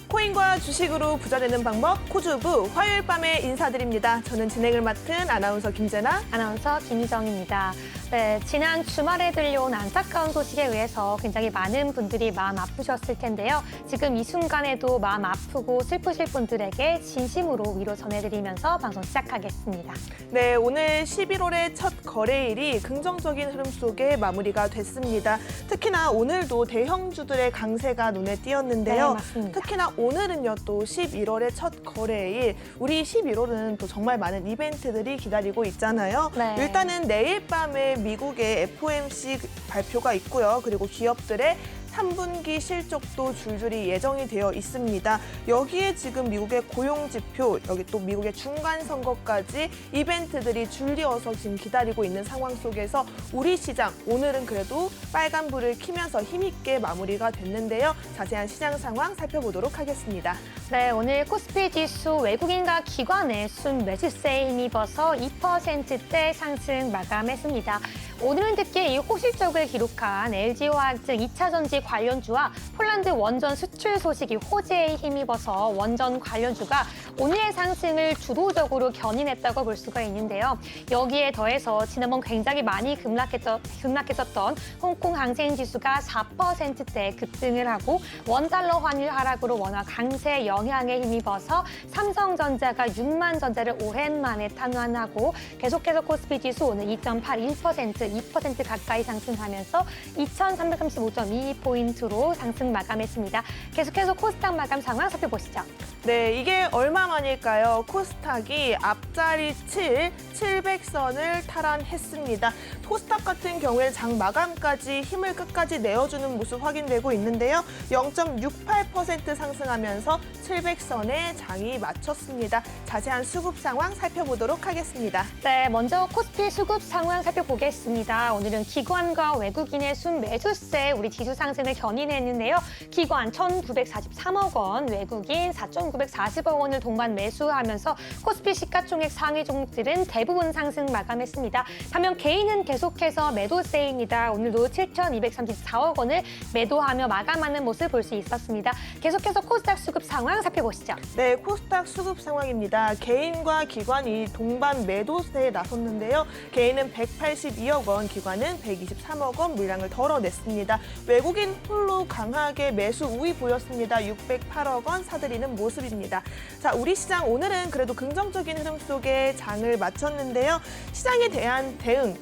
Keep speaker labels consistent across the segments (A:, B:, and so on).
A: 코인과 주식으로 부자 되는 방법 코주부 화요일 밤에 인사드립니다. 저는 진행을 맡은 아나운서 김재나,
B: 아나운서 김희정입니다. 네, 지난 주말에 들려온 안타까운 소식에 의해서 굉장히 많은 분들이 마음 아프셨을 텐데요. 지금 이 순간에도 마음 아프고 슬프실 분들에게 진심으로 위로 전해드리면서 방송 시작하겠습니다.
A: 네, 오늘 11월의 첫 거래일이 긍정적인 흐름 속에 마무리가 됐습니다. 특히나 오늘도 대형주들의 강세가 눈에 띄었는데요.
B: 네, 맞습니다.
A: 특히나 오늘은요, 또 11월의 첫 거래일, 우리 11월은 또 정말 많은 이벤트들이 기다리고 있잖아요.
B: 네.
A: 일단은 내일 밤에 미국의 FOMC 발표가 있고요. 그리고 기업들의 3분기 실적도 줄줄이 예정이 되어 있습니다. 여기에 지금 미국의 고용지표, 여기 또 미국의 중간선거까지 이벤트들이 줄리어서 지금 기다리고 있는 상황 속에서 우리 시장, 오늘은 그래도 빨간불을 켜면서 힘있게 마무리가 됐는데요. 자세한 시장 상황 살펴보도록 하겠습니다.
B: 네, 오늘 코스피 지수 외국인과 기관의 순 매수세에 힘입어서 2%대 상승 마감했습니다. 오늘은 특히 이 호실적을 기록한 LG화학증 2차 전지 관련주와 폴란드 원전 수출 소식이 호재에 힘입어서 원전 관련주가 오늘의 상승을 주도적으로 견인했다고 볼 수가 있는데요. 여기에 더해서 지난번 굉장히 많이 급락했었던 홍콩 항생지수가 4%대 급등을 하고 원달러 환율 하락으로 원화 강세 영향에 힘입어서 삼성전자가 6만 전자를 오랜만에 탄환하고 계속해서 코스피 지수 오늘 2.81%, 2% 가까이 상승하면서 2,335.22포인트로 상승 마감했습니다. 계속해서 코스닥 마감 상황 살펴보시죠.
A: 네, 이게 얼마 만일까요? 코스닥이 앞자리 700선을 탈환했습니다. 코스닥 같은 경우에 장 마감까지 힘을 끝까지 내어주는 모습 확인되고 있는데요. 0.68% 상승하면서 700선에 장이 마쳤습니다. 자세한 수급 상황 살펴보도록 하겠습니다.
B: 네, 먼저 코스피 수급 상황 살펴보겠습니다. 오늘은 기관과 외국인의 순 매수세 우리 지수 상승을 견인했는데요. 기관 1,943억 원, 외국인 4,940억 원을 동반 매수하면서 코스피 시가총액 상위 종목들은 대부분 상승 마감했습니다. 반면 개인은 계속해서 매도세입니다. 오늘도 7,234억 원을 매도하며 마감하는 모습 볼 수 있었습니다. 계속해서 코스닥 수급 상황 살펴보시죠.
A: 네, 코스닥 수급 상황입니다. 개인과 기관이 동반 매도세에 나섰는데요. 개인은 182억 원, 기관은 123억 원 물량을 덜어냈습니다. 외국인 홀로 강하게 매수 우위 보였습니다. 608억 원 사들이는 모습입니다. 자, 우리 시장 오늘은 그래도 긍정적인 흐름 속에 장을 마쳤는데요. 시장에 대한 대응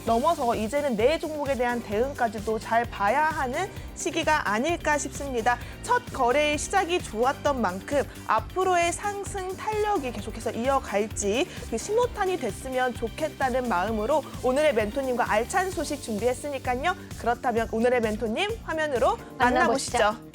A: 넘어서 이제는 내 종목에 대한 대응까지도 잘 봐야 하는 시기가 아닐까 싶습니다. 첫 거래의 시작이 좋았던 만큼 앞으로의 상승 탄력이 계속해서 이어갈지 그 신호탄이 됐으면 좋겠다는 마음으로 오늘의 멘토님과 알찬 소식 준비했으니까요. 그렇다면 오늘의 멘토님 화면으로 만나보시죠.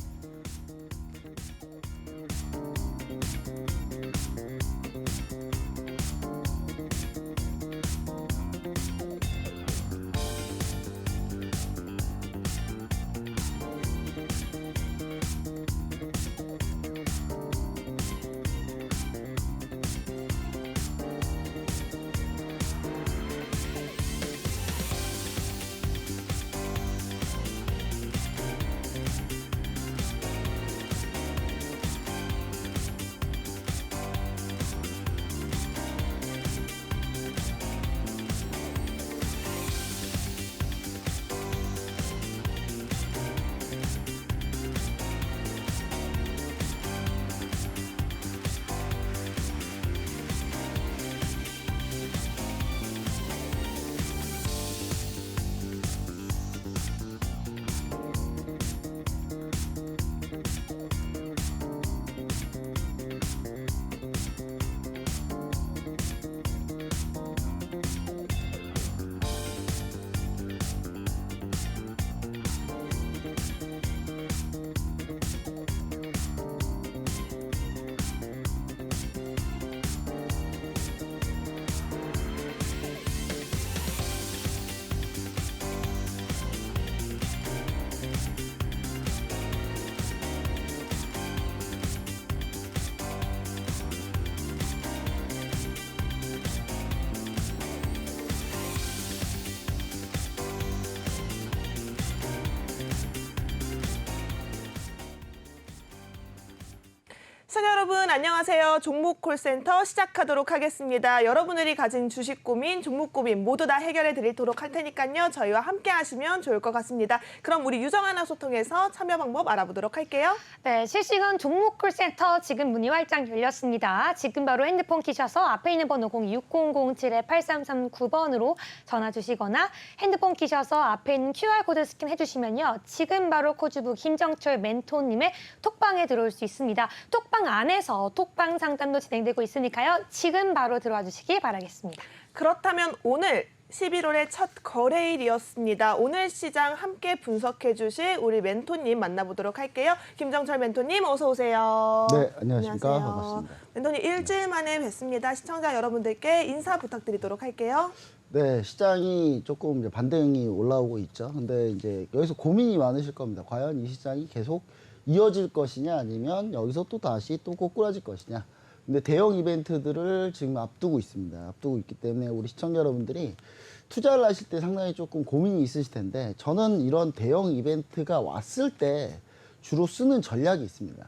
A: 시청자 여러분 안녕하세요. 종목 콜센터 시작하도록 하겠습니다. 여러분들이 가진 주식 고민, 종목 고민 모두 다 해결해 드리도록 할 테니까요. 저희와 함께 하시면 좋을 것 같습니다. 그럼 우리 유정 아나운서 통해서 참여 방법 알아보도록 할게요.
B: 네, 실시간 종목 콜센터 지금 문이 활짝 열렸습니다. 지금 바로 핸드폰 키셔서 앞에 있는 번호 06007-8339번으로 전화 주시거나 핸드폰 키셔서 앞에 있는 QR코드 스캔해 주시면요. 지금 바로 코주부 김정철 멘토님의 톡방에 들어올 수 있습니다. 톡방 안에서 톡방 상담도 진행되고 있으니까요. 지금 바로 들어와 주시기 바라겠습니다.
A: 그렇다면 오늘 11월의 첫 거래일이었습니다. 오늘 시장 함께 분석해 주실 우리 멘토님 만나보도록 할게요. 김정철 멘토님 어서 오세요.
C: 네, 안녕하십니까.
A: 안녕하세요.
C: 반갑습니다.
A: 멘토님 일주일 만에 뵙습니다. 시청자 여러분들께 인사 부탁드리도록 할게요.
C: 네, 시장이 조금 이제 반등이 올라오고 있죠. 근데 이제 여기서 고민이 많으실 겁니다. 과연 이 시장이 계속 이어질 것이냐 아니면 여기서 또 다시 또 꼬꾸라질 것이냐. 근데 대형 이벤트들을 지금 앞두고 있습니다. 앞두고 있기 때문에 우리 시청자 여러분들이 투자를 하실 때 상당히 조금 고민이 있으실 텐데 저는 이런 대형 이벤트가 왔을 때 주로 쓰는 전략이 있습니다.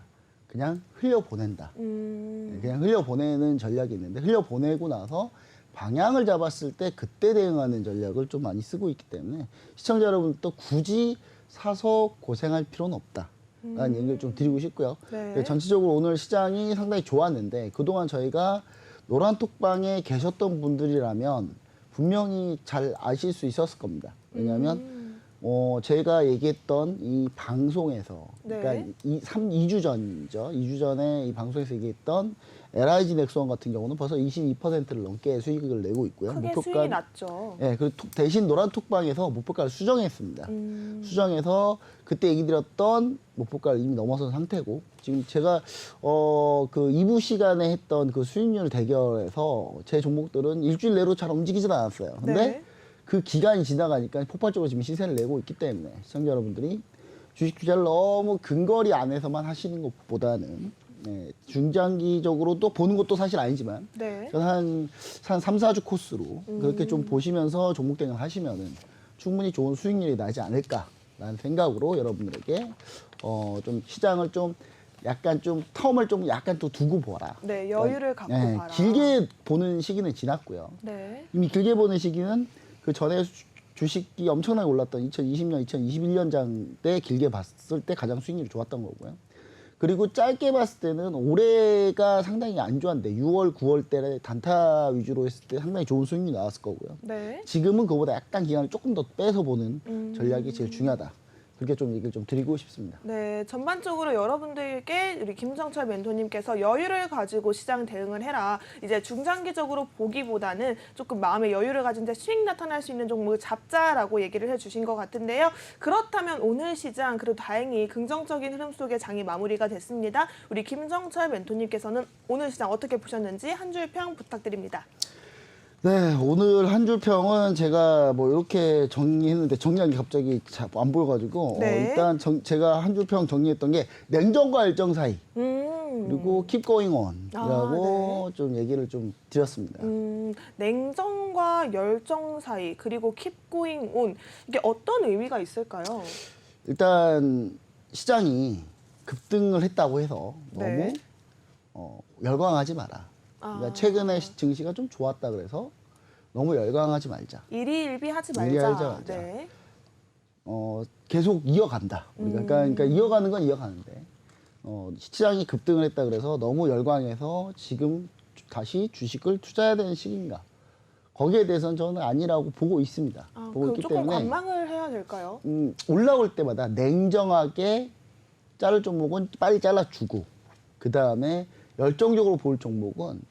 C: 그냥 흘려보낸다. 그냥 흘려보내는 전략이 있는데 흘려보내고 나서 방향을 잡았을 때 그때 대응하는 전략을 좀 많이 쓰고 있기 때문에 시청자 여러분도 굳이 사서 고생할 필요는 없다. 라는 얘기를 좀 드리고 싶고요.
A: 네.
C: 전체적으로 오늘 시장이 상당히 좋았는데 그동안 저희가 노란톡방에 계셨던 분들이라면 분명히 잘 아실 수 있었을 겁니다. 왜냐하면 제가 얘기했던 이 방송에서
A: 네.
C: 그러니까 2주 전이죠. 2주 전에 이 방송에서 얘기했던 LIG 넥스원 같은 경우는 벌써 22%를 넘게 수익을 내고 있고요.
A: 크게 수익이 났죠.
C: 네, 그 대신 노란톡방에서 목표가를 수정했습니다. 수정해서 그때 얘기 드렸던 목표가를 이미 넘어선 상태고 지금 제가 그 2부 시간에 했던 그 수익률 대결에서 제 종목들은 일주일 내로 잘 움직이진 않았어요. 근데
A: 네.
C: 그 기간이 지나가니까 폭발적으로 지금 시세를 내고 있기 때문에 시청자 여러분들이 주식 투자를 너무 근거리 안에서만 하시는 것보다는 네, 중장기적으로도 보는 것도 사실 아니지만
A: 네.
C: 저는 한 3, 4주 코스로 그렇게 좀 보시면서 종목 대응을 하시면은 충분히 좋은 수익률이 나지 않을까라는 생각으로 여러분들에게 좀 시장을 좀 약간 좀 텀을 좀 약간 또 두고 보라.
A: 네, 여유를 갖고
C: 네,
A: 봐라.
C: 길게 보는 시기는 지났고요.
A: 네.
C: 이미 길게 보는 시기는 그 전에 주식이 엄청나게 올랐던 2020년, 2021년장 때 길게 봤을 때 가장 수익률이 좋았던 거고요. 그리고 짧게 봤을 때는 올해가 상당히 안 좋았는데 6월, 9월 때 단타 위주로 했을 때 상당히 좋은 수익률이 나왔을 거고요.
A: 네.
C: 지금은 그보다 약간 기간을 조금 더 빼서 보는 전략이 제일 중요하다. 그렇게 좀 얘기를 좀 드리고 싶습니다.
A: 네, 전반적으로 여러분들께 우리 김정철 멘토님께서 여유를 가지고 시장 대응을 해라. 이제 중장기적으로 보기보다는 조금 마음의 여유를 가진 데 수익 나타날 수 있는 종목을 잡자라고 얘기를 해주신 것 같은데요. 그렇다면 오늘 시장 그래도 다행히 긍정적인 흐름 속에 장이 마무리가 됐습니다. 우리 김정철 멘토님께서는 오늘 시장 어떻게 보셨는지 한 줄 평 부탁드립니다.
C: 네, 오늘 한 줄 평은 제가 뭐 이렇게 정리했는데 정리한 게 갑자기 안 보여가지고
A: 네.
C: 일단 제가 한 줄 평 정리했던 게 냉정과 열정 사이 그리고 keep going on이라고 좀 얘기를 좀 드렸습니다.
A: 냉정과 열정 사이 그리고 keep going on 이게 어떤 의미가 있을까요?
C: 일단 시장이 급등을 했다고 해서 너무
A: 네.
C: 열광하지 마라. 그러니까 최근에 증시가 좀 좋았다 그래서 너무 열광하지 말자.
A: 일희일비하지 말자.
C: 일희일비하지 말자.
A: 네.
C: 계속 이어간다. 우리가 그러니까 이어가는 건 이어가는데 시장이 급등을 했다 그래서 너무 열광해서 지금 다시 주식을 투자해야 되는 시기인가? 거기에 대해서는 저는 아니라고 보고 있습니다. 보고
A: 그럼
C: 있기
A: 조금
C: 때문에
A: 관망을 해야 될까요?
C: 올라올 때마다 냉정하게 자를 종목은 빨리 잘라주고 그 다음에 열정적으로 볼 종목은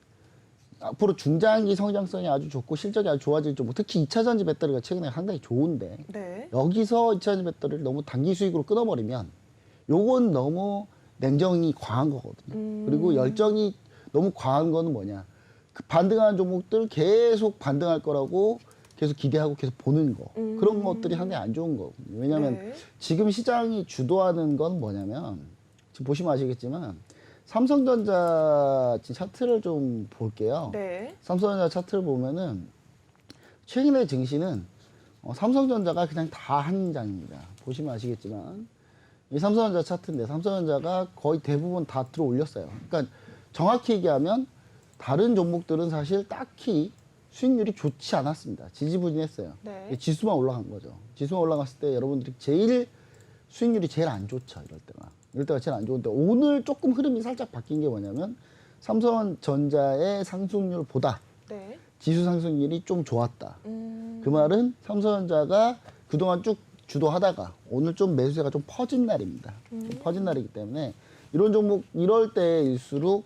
C: 앞으로 중장기 성장성이 아주 좋고 실적이 아주 좋아질 종목, 특히 2차전지 배터리가 최근에 상당히 좋은데
A: 네.
C: 여기서 2차전지 배터리를 너무 단기 수익으로 끊어버리면 요건 너무 냉정이 과한 거거든요. 그리고 열정이 너무 과한 거는 뭐냐. 그 반등하는 종목들 계속 반등할 거라고 계속 기대하고 계속 보는 거. 그런 것들이 상당히 안 좋은 거거든요. 왜냐하면
A: 네.
C: 지금 시장이 주도하는 건 뭐냐면 지금 보시면 아시겠지만 삼성전자 차트를 좀 볼게요.
A: 네.
C: 삼성전자 차트를 보면은 최근의 증시는 삼성전자가 그냥 다 한 장입니다. 보시면 아시겠지만 이 삼성전자 차트인데 삼성전자가 거의 대부분 다 들어 올렸어요. 그러니까 정확히 얘기하면 다른 종목들은 사실 딱히 수익률이 좋지 않았습니다. 지지부진했어요.
A: 네.
C: 지수만 올라간 거죠. 지수만 올라갔을 때 여러분들이 수익률이 제일 안 좋죠. 이럴 때가 제일 안 좋은데 오늘 조금 흐름이 살짝 바뀐 게 뭐냐면 삼성전자의 상승률보다
A: 네.
C: 지수 상승률이 좀 좋았다.
A: 음.
C: 그 말은 삼성전자가 그동안 쭉 주도하다가 오늘 좀 매수세가 좀 퍼진 날입니다. 좀 퍼진 날이기 때문에 이런 종목 이럴 때일수록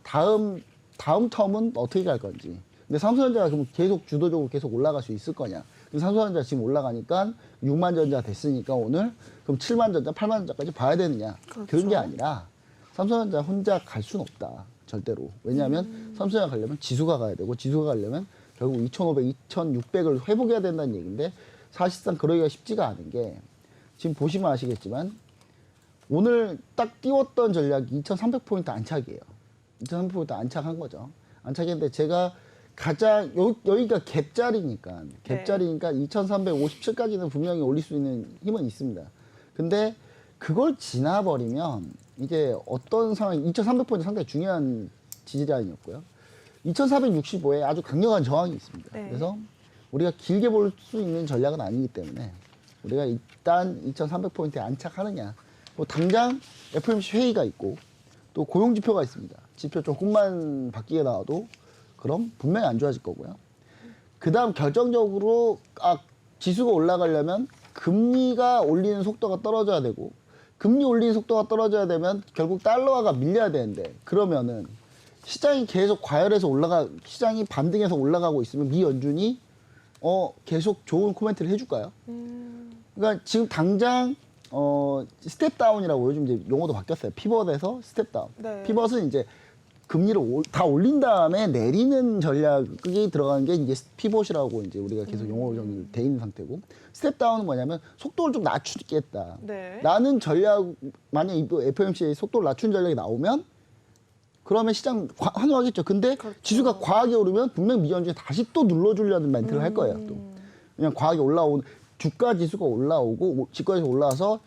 C: 다음 텀은 어떻게 갈 건지. 근데 삼성전자가 그럼 계속 주도적으로 계속 올라갈 수 있을 거냐? 삼성전자 지금 올라가니까 6만 전자 됐으니까 오늘 그럼 7만 전자, 8만 전자까지 봐야 되느냐?
A: 그렇죠.
C: 그런 게 아니라 삼성전자 혼자 갈 수는 없다. 절대로. 왜냐하면 삼성전자 가려면 지수가 가야 되고 지수가 가려면 결국 2,500, 2,600을 회복해야 된다는 얘기인데 사실상 그러기가 쉽지가 않은 게 지금 보시면 아시겠지만 오늘 딱 띄웠던 전략이 2,300포인트 안착이에요. 2,300포인트 안착한 거죠. 안착인데 제가 가장 여기가 갭자리니까 2,357까지는 분명히 올릴 수 있는 힘은 있습니다. 근데 그걸 지나버리면 이게 어떤 상황이 2,300포인트 상당히 중요한 지지라인이었고요. 2,465에 아주 강력한 저항이 있습니다.
A: 네.
C: 그래서 우리가 길게 볼 수 있는 전략은 아니기 때문에 우리가 일단 2,300포인트에 안착하느냐. 뭐 당장 FOMC 회의가 있고 또 고용지표가 있습니다. 지표 조금만 바뀌게 나와도 그럼 분명히 안 좋아질 거고요. 그 다음 결정적으로 지수가 올라가려면 금리가 올리는 속도가 떨어져야 되고 금리 올리는 속도가 떨어져야 되면 결국 달러화가 밀려야 되는데 그러면은 시장이 계속 과열해서 시장이 반등해서 올라가고 있으면 미 연준이 계속 좋은 코멘트를 해줄까요? 그러니까 지금 당장 스텝 다운이라고 요즘 이제 용어도 바뀌었어요. 피벗에서 스텝 다운.
A: 네.
C: 피벗은 이제 금리를 다 올린 다음에 내리는 전략이 들어가는 게 이제 피벗이라고 이제 우리가 계속 용어로 정리돼 있는 상태고 스텝 다운은 뭐냐면 속도를 좀 낮추겠다.
A: 네.
C: 라는 전략 만약 FOMC의 속도를 낮춘 전략이 나오면 그러면 시장 환호하겠죠. 근데
A: 그렇죠.
C: 지수가 과하게 오르면 분명 미연준이 다시 또 눌러주려는 멘트를 할 거예요. 또 그냥 과하게 올라온 주가 지수가 올라오고 주가 지수가 올라와서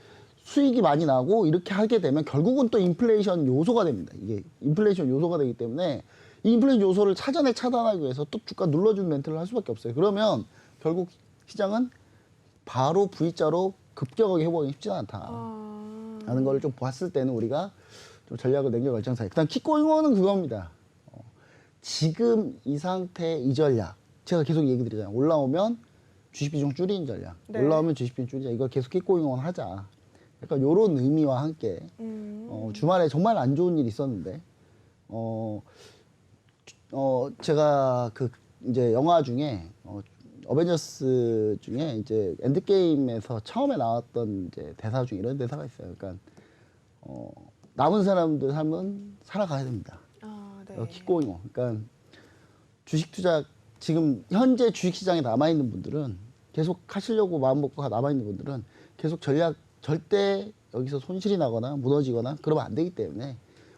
C: 수익이 많이 나고 이렇게 하게 되면 결국은 또 인플레이션 요소가 됩니다. 이게 인플레이션 요소가 되기 때문에 이 인플레이션 요소를 사전에 차단하기 위해서 또 주가 눌러주는 멘트를 할 수밖에 없어요. 그러면 결국 시장은 바로 V자로 급격하게 회복하기 쉽지 않다. 라는 걸 좀 봤을 때는 우리가 좀 전략을 냉겨 결정사에. 그다음 킥고잉어는 그겁니다. 지금 이 상태 이 전략 제가 계속 얘기 드리잖아요. 올라오면 주식 비중 줄이는 전략.
A: 네.
C: 올라오면 주식 비중 줄이자. 이걸 계속 킥고잉어 하자. 약간 요런 의미와 함께 주말에 정말 안 좋은 일이 있었는데 제가 그 이제 영화 중에 어벤져스 중에 이제 엔드게임에서 처음에 나왔던 이제 대사 중에 이런 대사가 있어요. 그러니까 남은 사람들 삶은 살아가야 됩니다.
A: 네.
C: 킥고잉어. 그러니까 주식 투자 지금 현재 주식 시장에 남아 있는 분들은 계속 하시려고 마음 먹고 남아 있는 분들은 계속 전략 절대 여기서 손실이 나거나 무너지거나 그러면 안 되기 때문에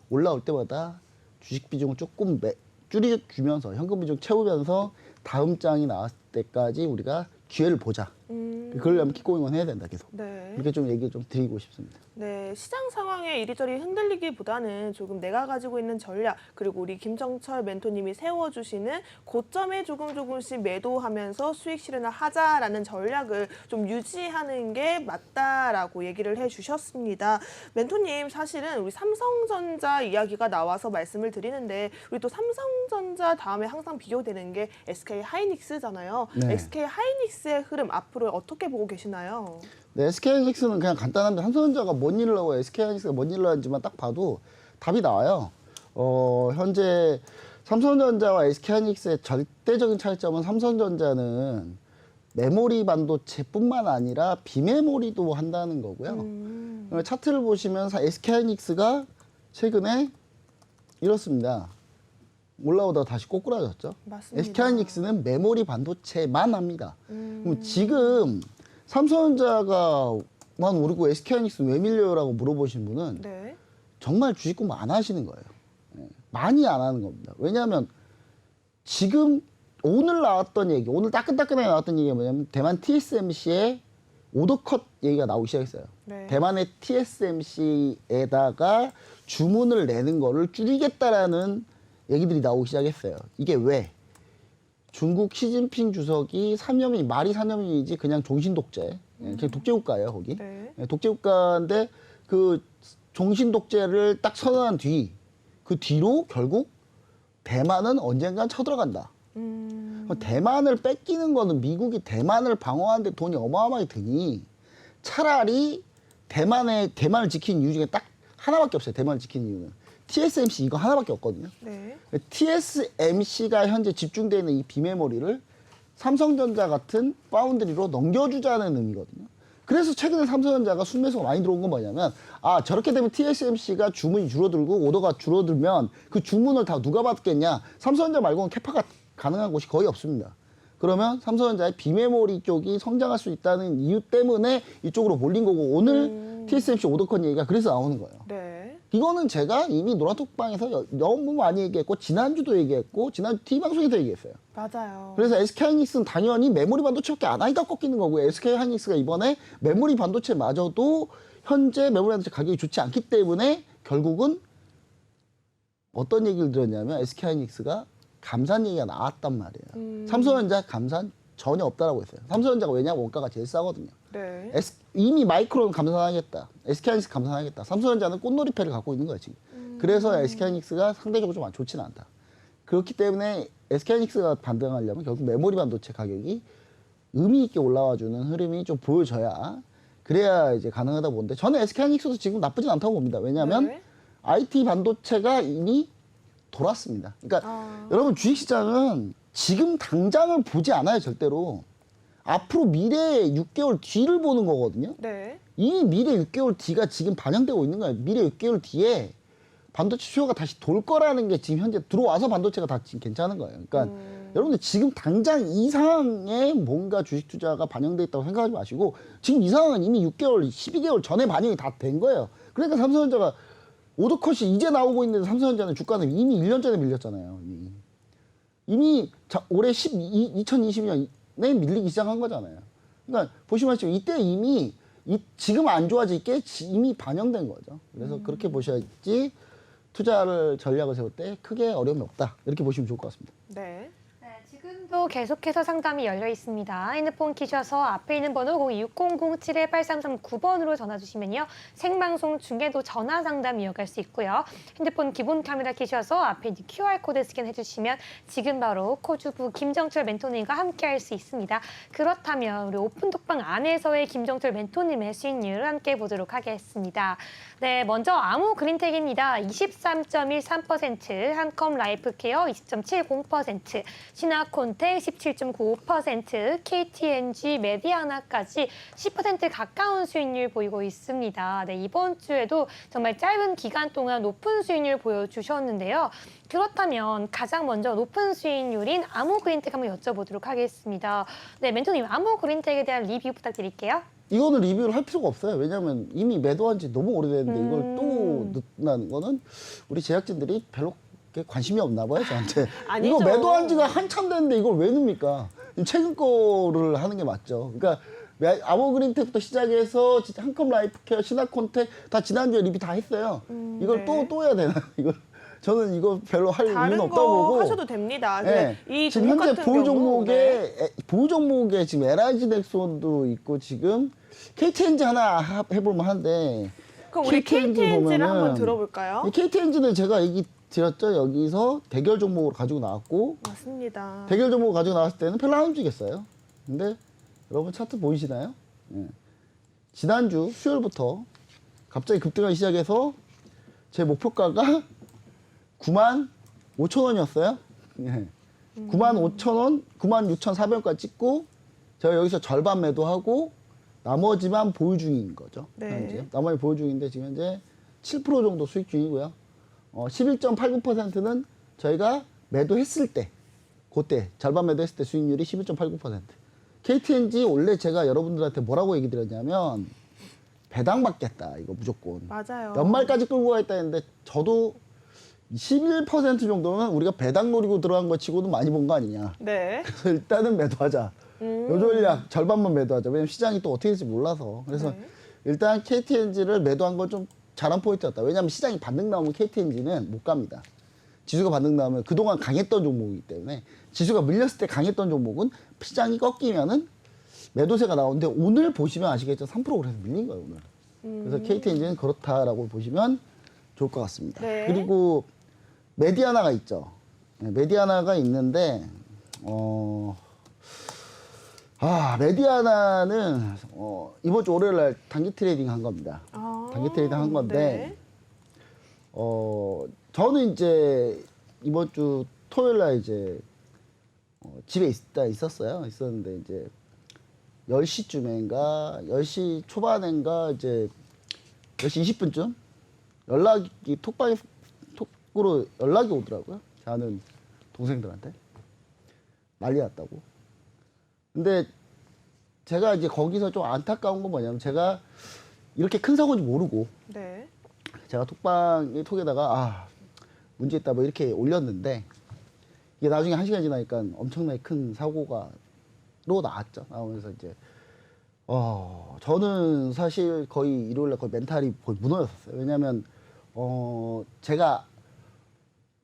C: 올라올 때마다 주식 비중을 조금 줄여주면서 현금 비중 채우면서 다음 장이 나왔을 때까지 우리가 기회를 보자. 그러려면 킥고잉은 해야 된다 계속.
A: 네.
C: 이렇게 좀 얘기 좀 드리고 싶습니다.
A: 네, 시장 상황에 이리저리 흔들리기보다는 조금 내가 가지고 있는 전략 그리고 우리 김정철 멘토님이 세워주시는 고점에 조금씩 매도하면서 수익 실현을 하자라는 전략을 좀 유지하는 게 맞다라고 얘기를 해주셨습니다. 멘토님 사실은 우리 삼성전자 이야기가 나와서 말씀을 드리는데 우리 또 삼성전자 다음에 항상 비교되는 게 SK 하이닉스잖아요.
C: 네.
A: SK 하이닉스의 흐름 앞으로 어떻게 보고 계시나요?
C: 네, SK하이닉스는 그냥 간단한데 삼성전자가 뭔 일을 하고 SK하이닉스가 뭔 일을 하는지만 딱 봐도 답이 나와요. 현재 삼성전자와 SK하이닉스의 절대적인 차이점은 삼성전자는 메모리 반도체뿐만 아니라 비메모리도 한다는 거고요. 차트를 보시면 SK하이닉스가 최근에 이렇습니다. 올라오다가 다시 꼬꾸라졌죠.
A: 맞습니다.
C: SK하이닉스는 메모리 반도체만 합니다. 그럼 지금 삼성전자가만 오르고 SK하이닉스는 왜 밀려요라고 물어보신 분은
A: 네.
C: 정말 주식 공부 안 하시는 거예요. 많이 안 하는 겁니다. 왜냐하면 지금 오늘 나왔던 얘기, 오늘 따끈따끈하게 나왔던 얘기가 뭐냐면 대만 TSMC의 오더컷 얘기가 나오기 시작했어요.
A: 네.
C: 대만의 TSMC에다가 주문을 내는 거를 줄이겠다라는 얘기들이 나오기 시작했어요. 이게 왜? 중국 시진핑 주석이 사념이 말이 사념이지 그냥 종신 독재, 그냥 독재 국가예요 거기.
A: 네.
C: 독재 국가인데 그 종신 독재를 딱 선언한 뒤 그 뒤로 결국 대만은 언젠간 쳐들어간다. 대만을 뺏기는 거는 미국이 대만을 방어하는데 돈이 어마어마하게 드니 차라리 대만을 지키는 이유 중에 딱 하나밖에 없어요. 대만을 지키는 이유는 TSMC 이거 하나밖에 없거든요.
A: 네.
C: TSMC가 현재 집중되어 있는 이 비메모리를 삼성전자 같은 파운드리로 넘겨주자는 의미거든요. 그래서 최근에 삼성전자가 순매수가 많이 들어온 건 뭐냐면 저렇게 되면 TSMC가 주문이 줄어들고 오더가 줄어들면 그 주문을 다 누가 받겠냐. 삼성전자 말고는 캐파가 가능한 곳이 거의 없습니다. 그러면 삼성전자의 비메모리 쪽이 성장할 수 있다는 이유 때문에 이쪽으로 몰린 거고 오늘 TSMC 오더컷 얘기가 그래서 나오는 거예요.
A: 네.
C: 이거는 제가 이미 노란톡방에서 너무 많이 얘기했고 지난주도 얘기했고 지난주 TV방송에서 얘기했어요.
A: 맞아요.
C: 그래서 SK하이닉스는 당연히 메모리 반도체밖에 안 하니까 꺾이는 거고 SK하이닉스가 이번에 메모리 반도체마저도 현재 메모리 반도체 가격이 좋지 않기 때문에 결국은 어떤 얘기를 들었냐면 SK하이닉스가 감산 얘기가 나왔단 말이에요. 삼성전자 감산 전혀 없다라고 했어요. 삼성전자가 왜냐면 원가가 제일 싸거든요.
A: 네.
C: 이미 마이크론 감산하겠다. SK하이닉스 감산하겠다. 삼성전자는 꽃놀이패를 갖고 있는 거예요, 지금. 그래서 SK하이닉스가 상대적으로 좀 좋지는 않다. 그렇기 때문에 SK하이닉스가 반등하려면 결국 메모리 반도체 가격이 의미 있게 올라와주는 흐름이 좀 보여져야 그래야 이제 가능하다고 보는데 저는 SK하이닉스도 지금 나쁘진 않다고 봅니다. 왜냐하면
A: 네.
C: IT 반도체가 이미 돌았습니다. 그러니까 여러분 주식시장은 지금 당장을 보지 않아요, 절대로. 앞으로 미래의 6개월 뒤를 보는 거거든요.
A: 네.
C: 이 미래 6개월 뒤가 지금 반영되고 있는 거예요. 미래 6개월 뒤에 반도체 수요가 다시 돌 거라는 게 지금 현재 들어와서 반도체가 다 지금 괜찮은 거예요. 그러니까 여러분들 지금 당장 이 상황에 뭔가 주식 투자가 반영돼 있다고 생각하지 마시고 지금 이 상황은 이미 6개월, 12개월 전에 반영이 다 된 거예요. 그러니까 삼성전자가 오더컷이 이제 나오고 있는데 삼성전자는 주가는 이미 1년 전에 밀렸잖아요. 이미 올해 2022년에 밀리기 시작한 거잖아요. 그러니까 보시면 지금 이때 이미 지금 안 좋아질 게 이미 반영된 거죠. 그래서 그렇게 보셔야지 투자를 전략을 세울 때 크게 어려움이 없다. 이렇게 보시면 좋을 것 같습니다.
A: 네.
B: 네, 지금도 계속해서 상담이 열려 있습니다. 핸드폰 키셔서 앞에 있는 번호 02007-8339번으로 전화 주시면요. 생방송 중에도 전화 상담 이어갈 수 있고요. 핸드폰 기본 카메라 키셔서 앞에 있는 QR코드 스캔해 주시면 지금 바로 코주부 김정철 멘토님과 함께 할 수 있습니다. 그렇다면 우리 오픈톡방 안에서의 김정철 멘토님의 수익률을 함께 보도록 하겠습니다. 네, 먼저 아무 그린텍입니다. 23.13%, 한컴 라이프케어 20.70%, 신화콘텍 17.95%, KTNG, 메디아나까지 10% 가까운 수익률 보이고 있습니다. 네, 이번 주에도 정말 짧은 기간 동안 높은 수익률 보여주셨는데요. 그렇다면 가장 먼저 높은 수익률인 아무 그린텍 한번 여쭤보도록 하겠습니다. 네, 멘토님, 아무 그린텍에 대한 리뷰 부탁드릴게요.
C: 이거는 리뷰를 할 필요가 없어요. 왜냐하면 이미 매도한 지 너무 오래됐는데 이걸 또 넣는다는 거는 우리 제작진들이 별로 관심이 없나 봐요, 저한테.
A: 아니죠.
C: 이거 매도한 지가 한참 됐는데 이걸 왜 넣습니까? 최근 거를 하는 게 맞죠. 그러니까 아모그린텍부터 시작해서 한컴 라이프케어, 신화콘텍 다 지난주에 리뷰 다 했어요. 이걸
A: 네.
C: 또 해야 되나? 이걸 저는 이거 별로 할 이유는
A: 다른
C: 없다고
A: 거
C: 보고.
A: 하셔도 됩니다.
C: 네.
A: 이
C: 지금
A: 종목
C: 현재
A: 같은
C: 보유
A: 경우, 네.
C: 종목에 지금 LIG 넥손도 있고 지금 KTNG 하나 해볼만 한데.
A: 그럼 우리 KTNG를 한번 들어볼까요?
C: 이 KTNG는 제가 얘기 드렸죠. 여기서 대결 종목으로 가지고 나왔고
A: 맞습니다.
C: 대결 종목을 가지고 나왔을 때는 별로 안 움직였어요. 근데 여러분 차트 보이시나요? 예. 지난주 수요일부터 갑자기 급등하기 시작해서 제 목표가가 95,000원이었어요. 예. 95,000원, 96,400원까지 찍고 제가 여기서 절반 매도하고 나머지만 보유 중인 거죠.
A: 네.
C: 현재. 나머지 보유 중인데 지금 현재 7% 정도 수익 중이고요. 11.89%는 저희가 매도했을 때, 그때 절반 매도했을 때 수익률이 11.89%. KTNG 원래 제가 여러분들한테 뭐라고 얘기 드렸냐면 배당 받겠다 이거 무조건.
A: 맞아요.
C: 연말까지 끌고 가겠다 했는데 저도 11% 정도는 우리가 배당 노리고 들어간 거 치고도 많이 본 거 아니냐.
A: 네.
C: 그래서 일단은 매도하자. 요 전략 절반만 매도하자. 왜냐면 시장이 또 어떻게 될지 몰라서. 그래서
A: 네.
C: 일단 KTNG를 매도한 건 좀 잘한 포인트였다. 왜냐면 시장이 반등 나오면 KTNG는 못 갑니다. 지수가 반등 나오면 그동안 강했던 종목이기 때문에 지수가 밀렸을 때 강했던 종목은 시장이 꺾이면은 매도세가 나오는데 오늘 보시면 아시겠죠? 3% 그래서 밀린 거예요, 오늘. 그래서 KTNG는 그렇다라고 보시면 좋을 것 같습니다.
A: 네.
C: 그리고 메디아나가 있죠. 네, 메디아나가 있는데 메디아나는 이번 주 월요일 날 단기 트레이딩 한 겁니다. 단기 트레이딩 한 건데 저는 이제 이번 주 토요일 날 이제 집에 있었어요. 있었는데 이제 10시쯤인가 10시 초반인가 이제 10시 20분쯤 톡으로 연락이 오더라고요. 제 아는 동생들한테 난리 났다고. 근데 제가 이제 거기서 좀 안타까운 건 뭐냐면 제가 이렇게 큰 사고인지 모르고
A: 네.
C: 제가 톡에다가 문제 있다 뭐 이렇게 올렸는데 이게 나중에 1시간 지나니까 엄청나게 큰 사고가 나왔죠. 나오면서 이제 저는 사실 거의 일요일날 거의 멘탈이 거의 무너졌었어요. 왜냐면 제가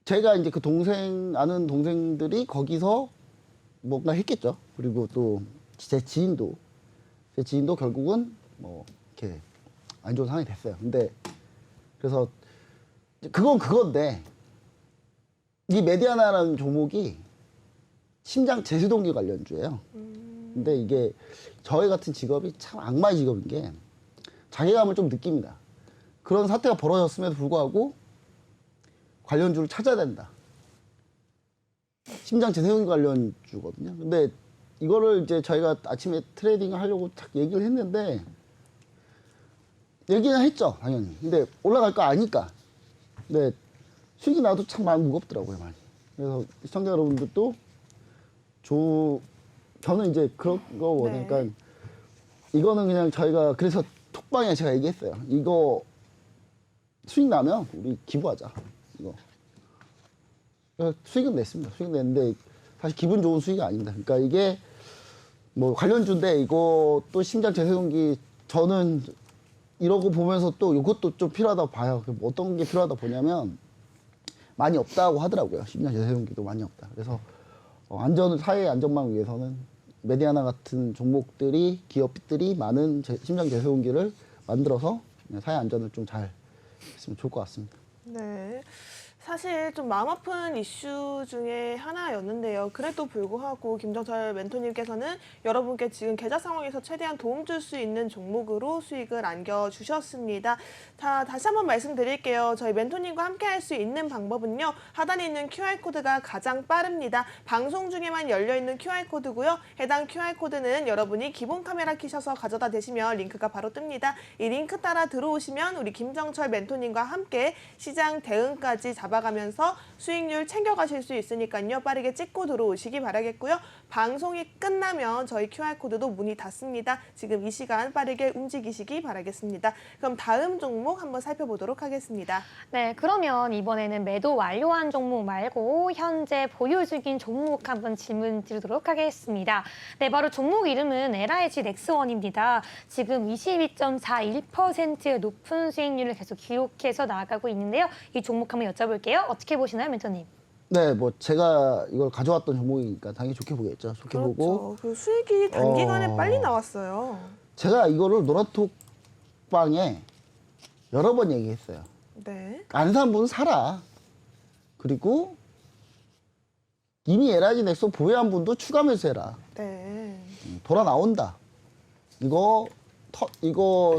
C: 이제 그 아는 동생들이 거기서 뭔가 했겠죠. 그리고 또 제 지인도 결국은 뭐 이렇게 안 좋은 상황이 됐어요. 근데 그래서 그건 그건데 이 메디아나라는 종목이 심장 제세동기 관련주예요. 근데 이게 저희 같은 직업이 참 악마의 직업인 게 자괴감을 좀 느낍니다. 그런 사태가 벌어졌음에도 불구하고 관련주를 찾아야 된다. 심장 제세동기 관련주거든요. 근데 이거를 이제 저희가 아침에 트레이딩을 하려고 딱 얘기를 했는데 얘기는 했죠, 당연히. 근데 올라갈 거 아니까. 근데 수익이 나도 참 많이 무겁더라고요, 많이. 그래서 시청자 여러분들도 저는 이제 그런 거 원하니까
A: 네.
C: 이거는 그냥 저희가 그래서 톡방에 제가 얘기했어요. 이거 수익 나면 우리 기부하자. 이거. 그래서 수익은 냈습니다. 수익 냈는데 사실 기분 좋은 수익이 아닙니다. 그러니까 이게 뭐 관련주인데 이것도 심장 제세동기 저는 이러고 보면서 또 이것도 좀 필요하다고 봐요. 어떤 게 필요하다 보냐면 많이 없다고 하더라고요. 심장 제세동기도 많이 없다. 그래서 사회의 안전망을 위해서는 메디아나 같은 종목들이 기업들이 많은 심장 제세동기를 만들어서 사회 안전을 좀 잘 했으면 좋을 것 같습니다.
A: 네. 사실 좀 마음 아픈 이슈 중에 하나였는데요. 그래도 불구하고 김정철 멘토님께서는 여러분께 지금 계좌 상황에서 최대한 도움 줄 수 있는 종목으로 수익을 안겨주셨습니다. 자, 다시 한번 말씀드릴게요. 저희 멘토님과 함께 할 수 있는 방법은요. 하단에 있는 QR코드가 가장 빠릅니다. 방송 중에만 열려있는 QR코드고요. 해당 QR코드는 여러분이 기본 카메라 켜셔서 가져다 대시면 링크가 바로 뜹니다. 이 링크 따라 들어오시면 우리 김정철 멘토님과 함께 시장 대응까지 잡아가면서 수익률 챙겨가실 수 있으니까요. 빠르게 찍고 들어오시기 바라겠고요. 방송이 끝나면 저희 QR코드도 문이 닫습니다. 지금 이 시간 빠르게 움직이시기 바라겠습니다. 그럼 다음 종목 한번 살펴보도록 하겠습니다.
B: 네, 그러면 이번에는 매도 완료한 종목 말고 현재 보유 중인 종목 한번 질문 드리도록 하겠습니다. 네, 바로 종목 이름은 LIG 넥스원입니다. 지금 22.41%의 높은 수익률을 계속 기록해서 나아가고 있는데요. 이 종목 한번 여쭤볼게요. 어떻게 보시나요, 멘토님?
C: 네, 뭐 제가 이걸 가져왔던 종목이니까 당연히 좋게 보겠죠. 좋게 보고
A: 그 수익이 단기간에 빨리 나왔어요.
C: 제가 이거를 노란톡방에 여러 번 얘기했어요.
A: 네.
C: 안 산 분 사라. 그리고 이미 LIG 넥슨 보유한 분도 추가 매수해라.
A: 네.
C: 돌아 나온다. 이거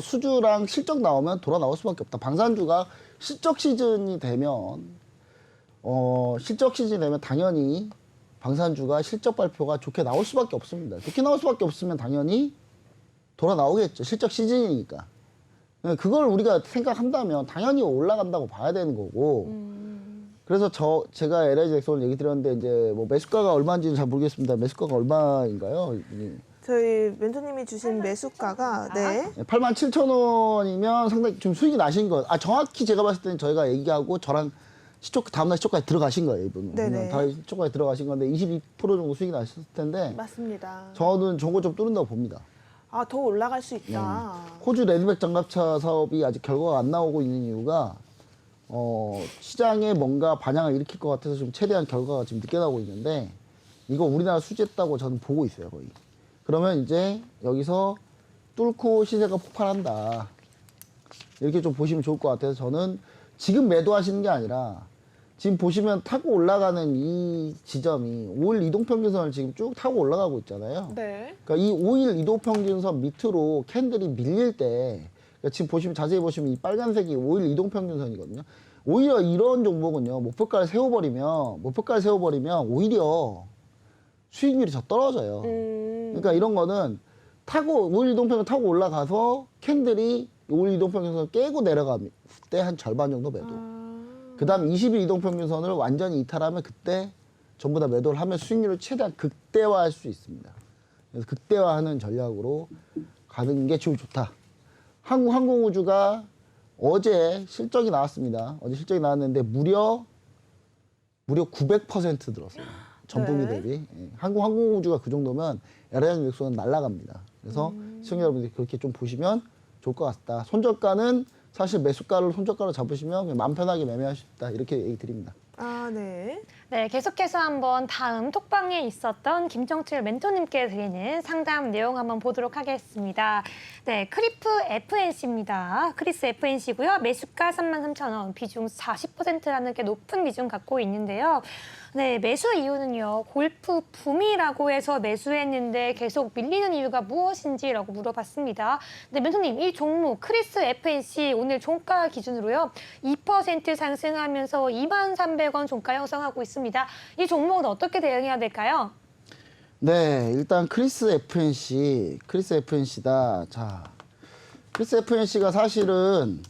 C: 수주랑 실적 나오면 돌아 나올 수밖에 없다. 방산주가 실적 시즌이 되면 당연히 방산주가 실적 발표가 좋게 나올 수밖에 없습니다. 좋게 나올 수밖에 없으면 당연히 돌아 나오겠죠. 실적 시즌이니까. 그걸 우리가 생각한다면 당연히 올라간다고 봐야 되는 거고. 그래서 제가 LIG 넥슨을 얘기 드렸는데 이제 뭐 매수가가 얼마인지는 잘 모르겠습니다. 매수가가 얼마인가요?
A: 저희 멘토님이 주신 매수가가 네.
C: 87,000원이면 상당히 좀 수익이 나신 것. 정확히 제가 봤을 때는 저희가 얘기하고 저랑 다음날 시초까지 들어가신 거예요, 이분은.
A: 네네.
C: 다 시초까지 들어가신 건데 22% 정도 수익이 나셨을 텐데
A: 맞습니다.
C: 저는 좋은 거 좀 뚫는다고 봅니다.
A: 아, 더 올라갈 수 있다.
C: 호주 레드백 장갑차 사업이 아직 결과가 안 나오고 있는 이유가 시장에 뭔가 반향을 일으킬 것 같아서 좀 최대한 결과가 지금 늦게 나오고 있는데 이거 우리나라 수주했다고 저는 보고 있어요, 거의. 그러면 이제 여기서 뚫고 시세가 폭발한다. 이렇게 좀 보시면 좋을 것 같아서 저는 지금 매도하시는 게 아니라 지금 보시면 타고 올라가는 이 지점이 5일 이동평균선을 지금 쭉 타고 올라가고 있잖아요.
A: 네.
C: 그러니까 이 5일 이동평균선 밑으로 캔들이 밀릴 때 그러니까 지금 보시면 자세히 보시면 이 빨간색이 5일 이동평균선이거든요. 오히려 이런 종목은요. 목표가를 세워버리면 오히려 수익률이 더 떨어져요. 그러니까 이런 거는 5일 이동평균 타고 올라가서 캔들이 5일 이동평균선을 깨고 내려갈 때 한 절반 정도 매도. 그 다음 20일 이동평균선을 완전히 이탈하면 그때 전부 다 매도를 하면 수익률을 최대한 극대화할 수 있습니다. 그래서 극대화하는 전략으로 가는 게 제일 좋다. 한국항공우주가 어제 실적이 나왔습니다. 어제 실적이 나왔는데 무려 900% 들었어요. 전분기
A: 네.
C: 대비. 예. 한국항공우주가 그 정도면 LH 맥스는 날아갑니다. 그래서 시청자 여러분들이 그렇게 좀 보시면 좋을 것 같다. 손절가는 사실 매수가를 손절가로 잡으시면 그냥 마음 편하게 매매하실 수 있다. 이렇게 얘기 드립니다.
A: 아, 네.
B: 네, 계속해서 한번 다음 톡방에 있었던 김정철 멘토님께 드리는 상담 내용 한번 보도록 하겠습니다. 네, 크리프 FNC입니다. 크리스 FNC고요. 매수가 33,000원, 비중 40%라는 게 높은 비중 갖고 있는데요. 네, 매수 이유는요. 골프 붐이라고 해서 매수했는데 계속 밀리는 이유가 무엇인지라고 물어봤습니다. 네, 멘토님, 이 종목 크리스 FNC 오늘 종가 기준으로요. 2% 상승하면서 23,300원 종가 형성하고 있습니다. 이 종목은 어떻게 대응해야 될까요?
C: 네, 일단 크리스 FNC다. 자, 크리스 FNC가 사실은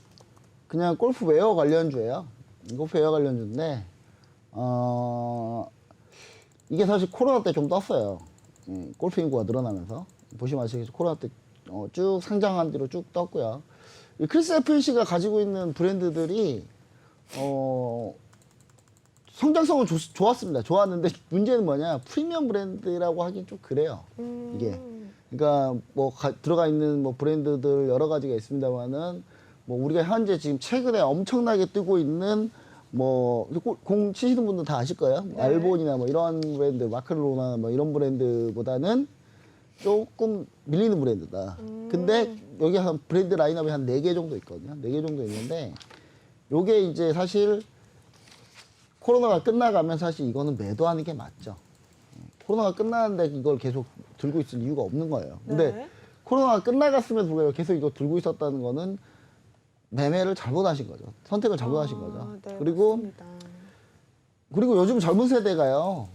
C: 그냥 골프웨어 관련주예요. 골프웨어 관련주인데, 이게 사실 코로나 때 좀 떴어요. 골프 인구가 늘어나면서. 보시면 아시겠지만 코로나 때 쭉 상장한 뒤로 쭉 떴고요. 이 크리스 FNC가 가지고 있는 브랜드들이, 성장성은 좋았습니다. 좋았는데 문제는 뭐냐? 프리미엄 브랜드라고 하긴 좀 그래요. 이게. 그러니까 뭐 들어가 있는 뭐 브랜드들 여러 가지가 있습니다만은 뭐 우리가 현재 지금 최근에 엄청나게 뜨고 있는 뭐 공 치시는 분들 다 아실 거예요.
A: 네.
C: 알본이나 뭐 이런 브랜드, 마크로나 뭐 이런 브랜드보다는 조금 밀리는 브랜드다. 근데 여기 한 브랜드 라인업이 한 4개 정도 있거든요. 4개 정도 있는데 요게 이제 사실 코로나가 끝나가면 사실 이거는 매도하는 게 맞죠. 코로나가 끝나는데 이걸 계속 들고 있을 이유가 없는 거예요. 근데
A: 네.
C: 코로나가 끝나갔음에도 불구하고 계속 이거 들고 있었다는 거는 매매를 잘못하신 거죠. 선택을 잘못하신 거죠.
A: 네,
C: 그리고
A: 맞습니다.
C: 요즘 젊은 세대가요.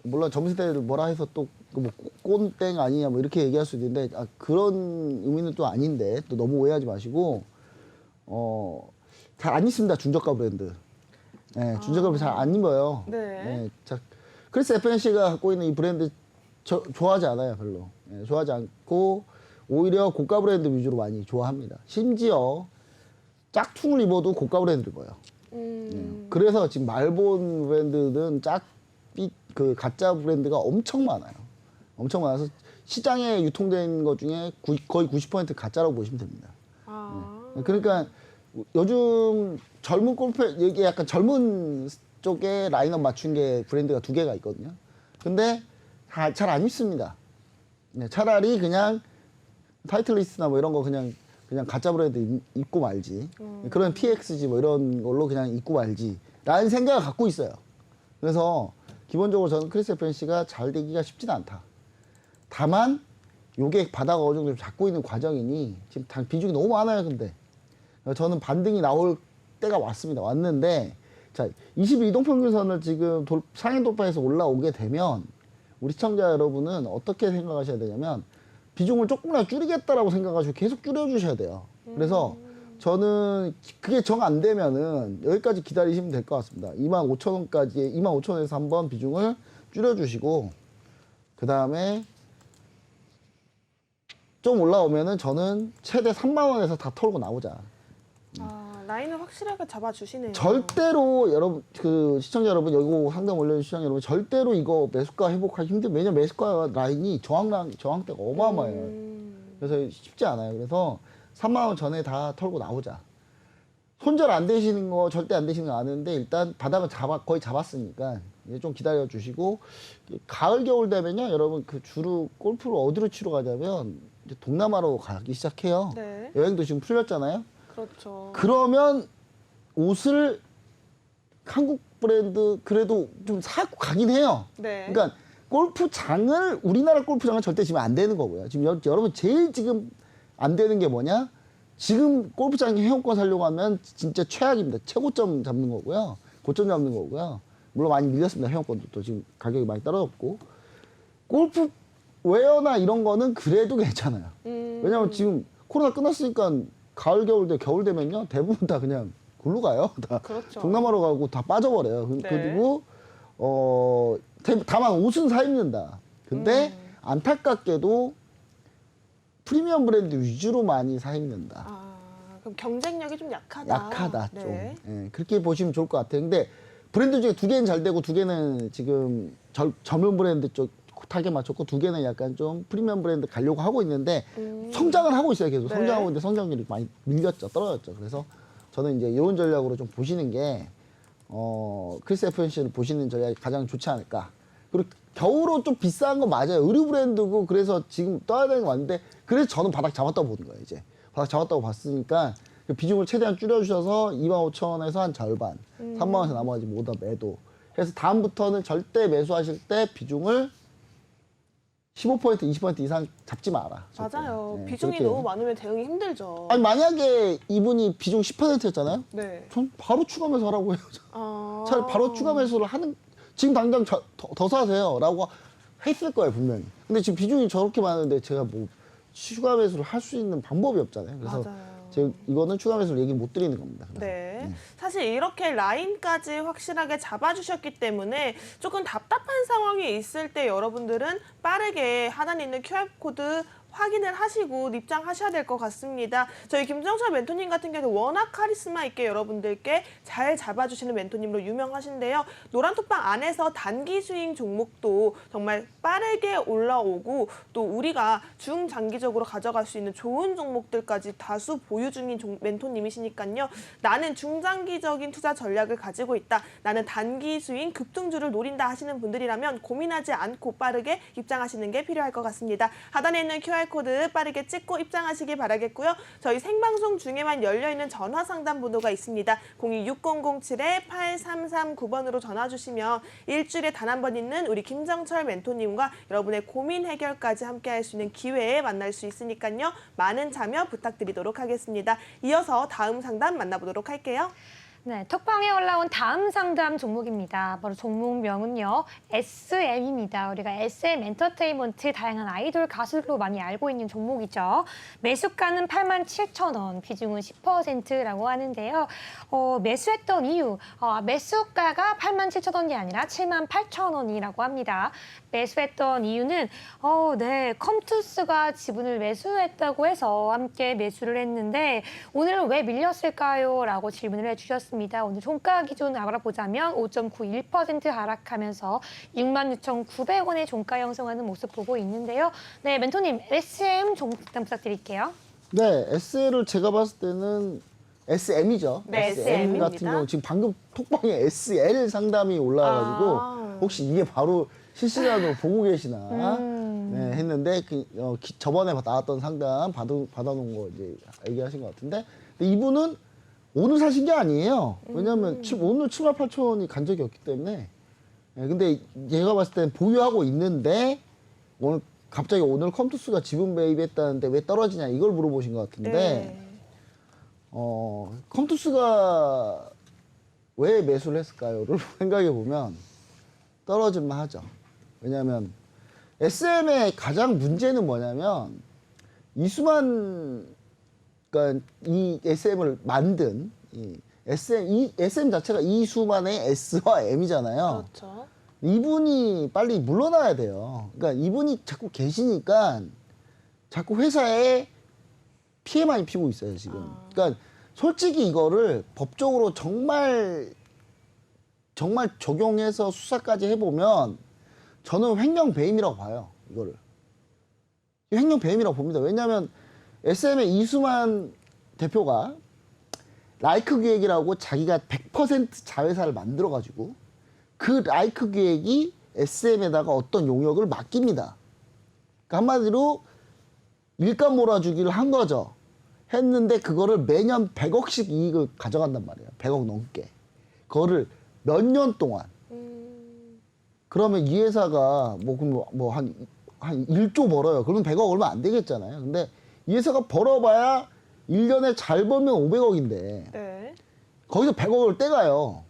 C: 물론 젊은 세대를 뭐라 해서 또 뭐 꼰땡 아니냐 뭐 이렇게 얘기할 수도 있는데 그런 의미는 또 아닌데 또 너무 오해하지 마시고 잘 안 입습니다. 중저가 브랜드. 네, 중저가 브랜드 잘 안 입어요.
A: 네.
C: 자, 크리스 FNC가 갖고 있는 이 브랜드 좋아하지 않아요, 별로. 네, 좋아하지 않고 오히려 고가 브랜드 위주로 많이 좋아합니다. 심지어 짝퉁을 입어도 고가 브랜드를 입어요. 그래서 지금 말본 브랜드는 그 가짜 브랜드가 엄청 많아요. 엄청 많아서 시장에 유통된 것 중에 거의 90% 가짜라고 보시면 됩니다. 그러니까 요즘 젊은 골프, 이게 약간 젊은 쪽에 라인업 맞춘 게 브랜드가 2개가 있거든요. 근데 잘 안 입습니다. 네, 차라리 그냥 타이틀리스트나 뭐 이런 거 그냥 가짜 브랜드 입고 말지. 그런 PXG 뭐 이런 걸로 그냥 입고 말지. 라는 생각을 갖고 있어요. 그래서 기본적으로 저는 크리스 FNC가 잘 되기가 쉽지는 않다. 다만 요게 바닥을 어느 정도 잡고 있는 과정이니 지금 비중이 너무 많아요. 근데 저는 반등이 나올 때가 왔는데 자 22 이동평균선을 지금 상향 돌파해서 올라오게 되면 우리 시청자 여러분은 어떻게 생각하셔야 되냐면 비중을 조금이라도 줄이겠다라고 생각하시고 계속 줄여주셔야 돼요. 그래서 저는 그게 정 안 되면은 여기까지 기다리시면 될 것 같습니다. 25,000원까지 25,000원에서 한번 비중을 줄여주시고 그 다음에 좀 올라오면은 저는 최대 3만 원에서 다 털고 나오자.
A: 라인을 확실하게 잡아주시네요.
C: 절대로 여러분 그 시청자 여러분 여기 상담 올려주신 시청자 여러분 절대로 이거 매수가 회복하기 힘든 왜냐면 매수가 라인이 저항대가 어마어마해요. 그래서 쉽지 않아요. 그래서 3만 원 전에 다 털고 나오자. 손절 안 되시는 거 절대 안 되시는 거 아는데 일단 바닥은 거의 잡았으니까 이제 좀 기다려 주시고 가을 겨울 되면요 여러분 그 주로 골프를 어디로 치러 가냐면 이제 동남아로 가기 시작해요.
A: 네.
C: 여행도 지금 풀렸잖아요.
A: 그렇죠.
C: 그러면 옷을 한국 브랜드 그래도 좀 사고 가긴 해요.
A: 네.
C: 그러니까 골프장을 우리나라 골프장은 절대 지금 안 되는 거고요. 지금 여러분 제일 지금 안 되는 게 뭐냐? 지금 골프장 회원권 사려고 하면 진짜 최악입니다. 최고점 잡는 거고요. 고점 잡는 거고요. 물론 많이 밀렸습니다. 회원권도 또 지금 가격이 많이 떨어졌고 골프 웨어나 이런 거는 그래도 괜찮아요. 왜냐면 지금 코로나 끝났으니까 가을 겨울 되면요 대부분 다 그냥 골로 가요. 다
A: 그렇죠.
C: 동남아로 가고 다 빠져버려요.
A: 네.
C: 그리고 다만 옷은 사 입는다. 근데 안타깝게도 프리미엄 브랜드 위주로 많이 사 입는다.
A: 아, 그럼 경쟁력이 좀 약하다.
C: 약하다
A: 네.
C: 좀. 예, 그렇게 보시면 좋을 것 같아요. 근데 브랜드 중에 2개는 잘 되고 2개는 지금 저면 브랜드 쪽 타겟 맞췄고 2개는 약간 좀 프리미엄 브랜드 가려고 하고 있는데 성장을 하고 있어요. 계속
A: 네.
C: 성장하고 있는데 성장률이 많이 밀렸죠. 떨어졌죠. 그래서 저는 이제 이런 전략으로 좀 보시는 게 크리스 FNC를 보시는 전략이 가장 좋지 않을까. 그리고 겨울옷 좀 비싼 거 맞아요. 의류 브랜드고 그래서 지금 떠야 되는 거 맞는데 그래서 저는 바닥 잡았다고 보는 거예요. 이제 바닥 잡았다고 봤으니까 그 비중을 최대한 줄여주셔서 25,000원에서 한 절반, 3만 원에서 나머지 모두 다 매도. 그래서 다음부터는 절대 매수하실 때 비중을 15% 20% 이상 잡지 마라. 절대.
A: 맞아요.
C: 네,
A: 비중이
C: 그렇게.
A: 너무 많으면 대응이 힘들죠.
C: 아니 만약에 이분이 비중 10%였잖아요.
A: 네.
C: 전 바로 추가 매수하라고 해요.
A: 아.
C: 차라리 바로 추가 매수를 하는 지금 당장 더 사세요라고 했을 거예요 분명히. 근데 지금 비중이 저렇게 많은데 제가 뭐 추가 매수를 할 수 있는 방법이 없잖아요. 그래서
A: 맞아요.
C: 제가 이거는 추가 매수를 얘기 못 드리는 겁니다. 그래서.
A: 네. 사실 이렇게 라인까지 확실하게 잡아주셨기 때문에 조금 답답한 상황이 있을 때 여러분들은 빠르게 하단에 있는 QR코드 확인을 하시고 입장하셔야 될 것 같습니다. 저희 김정철 멘토님 같은 경우는 워낙 카리스마 있게 여러분들께 잘 잡아주시는 멘토님으로 유명하신데요. 노란톡방 안에서 단기 스윙 종목도 정말 빠르게 올라오고 또 우리가 중장기적으로 가져갈 수 있는 좋은 종목들까지 다수 보유 중인 멘토님이시니까요. 나는 중장기적인 투자 전략을 가지고 있다. 나는 단기 스윙 급등주를 노린다 하시는 분들이라면 고민하지 않고 빠르게 입장하시는 게 필요할 것 같습니다. 하단에 있는 QR코드 빠르게 찍고 입장하시기 바라겠고요. 저희 생방송 중에만 열려있는 전화 상담 번호가 있습니다. 026007-8339번으로 전화 주시면 일주일에 단 한 번 있는 우리 김정철 멘토님과 여러분의 고민 해결까지 함께 할 수 있는 기회에 만날 수 있으니까요. 많은 참여 부탁드리도록 하겠습니다. 이어서 다음 상담 만나보도록 할게요.
B: 네, 톡방에 올라온 다음 상담 종목입니다. 바로 종목명은요, SM입니다. 우리가 SM 엔터테인먼트 다양한 아이돌 가수로 많이 알고 있는 종목이죠. 매수가는 87,000원, 비중은 10%라고 하는데요. 매수했던 이유, 매수가가 87,000원이 아니라 78,000원이라고 합니다. 매수했던 이유는 컴투스가 지분을 매수했다고 해서 함께 매수를 했는데 오늘은 왜 밀렸을까요? 라고 질문을 해주셨습니다. 오늘 종가 기준 알아보자면 5.91% 하락하면서 66,900원의 종가 형성하는 모습 보고 있는데요. 네, 멘토님, SM 종목 상담 부탁드릴게요.
C: 네, SL을 제가 봤을 때는 SM이죠.
A: 네,
C: SM
A: SM입니다.
C: 같은 경우 지금 방금 톡방에 SL 상담이 올라와가지고 혹시 이게 바로 실시간으로 보고 계시나 네, 했는데 저번에 나왔던 상담 받아놓은 거 이제 얘기하신 것 같은데 근데 이분은 오늘 사신 게 아니에요. 왜냐하면 오늘 78,000원이 간 적이 없기 때문에. 네, 근데 얘가 봤을 때는 보유하고 있는데 갑자기 오늘 컴투스가 지분 매입했다는데 왜 떨어지냐 이걸 물어보신 것 같은데
A: 네.
C: 컴투스가 왜 매수를 했을까요를 생각해 보면 떨어질만 하죠. 왜냐하면 SM의 가장 문제는 뭐냐면 이수만 그러니까 이 SM을 만든 이 SM 자체가 이수만의 S와 M이잖아요.
A: 그렇죠.
C: 이분이 빨리 물러나야 돼요. 그러니까 이분이 자꾸 계시니까 자꾸 회사에 피해 많이 피고 있어요 지금. 그러니까 솔직히 이거를 법적으로 정말 적용해서 수사까지 해보면 저는 횡령 배임이라고 봐요. 이거를. 횡령 배임이라고 봅니다. 왜냐하면 SM의 이수만 대표가 라이크 기획이라고 자기가 100% 자회사를 만들어가지고 그 라이크 기획이 SM에다가 어떤 용역을 맡깁니다. 그러니까 한마디로 일감 몰아주기를 한 거죠. 했는데 그거를 매년 100억씩 이익을 가져간단 말이에요. 100억 넘게. 그거를 몇 년 동안. 그러면 이 회사가 한 1조 벌어요. 그러면 100억 얼마 안 되겠잖아요. 근데 이 회사가 벌어봐야 1년에 잘 벌면 500억인데
A: 네.
C: 거기서 100억을 떼가요.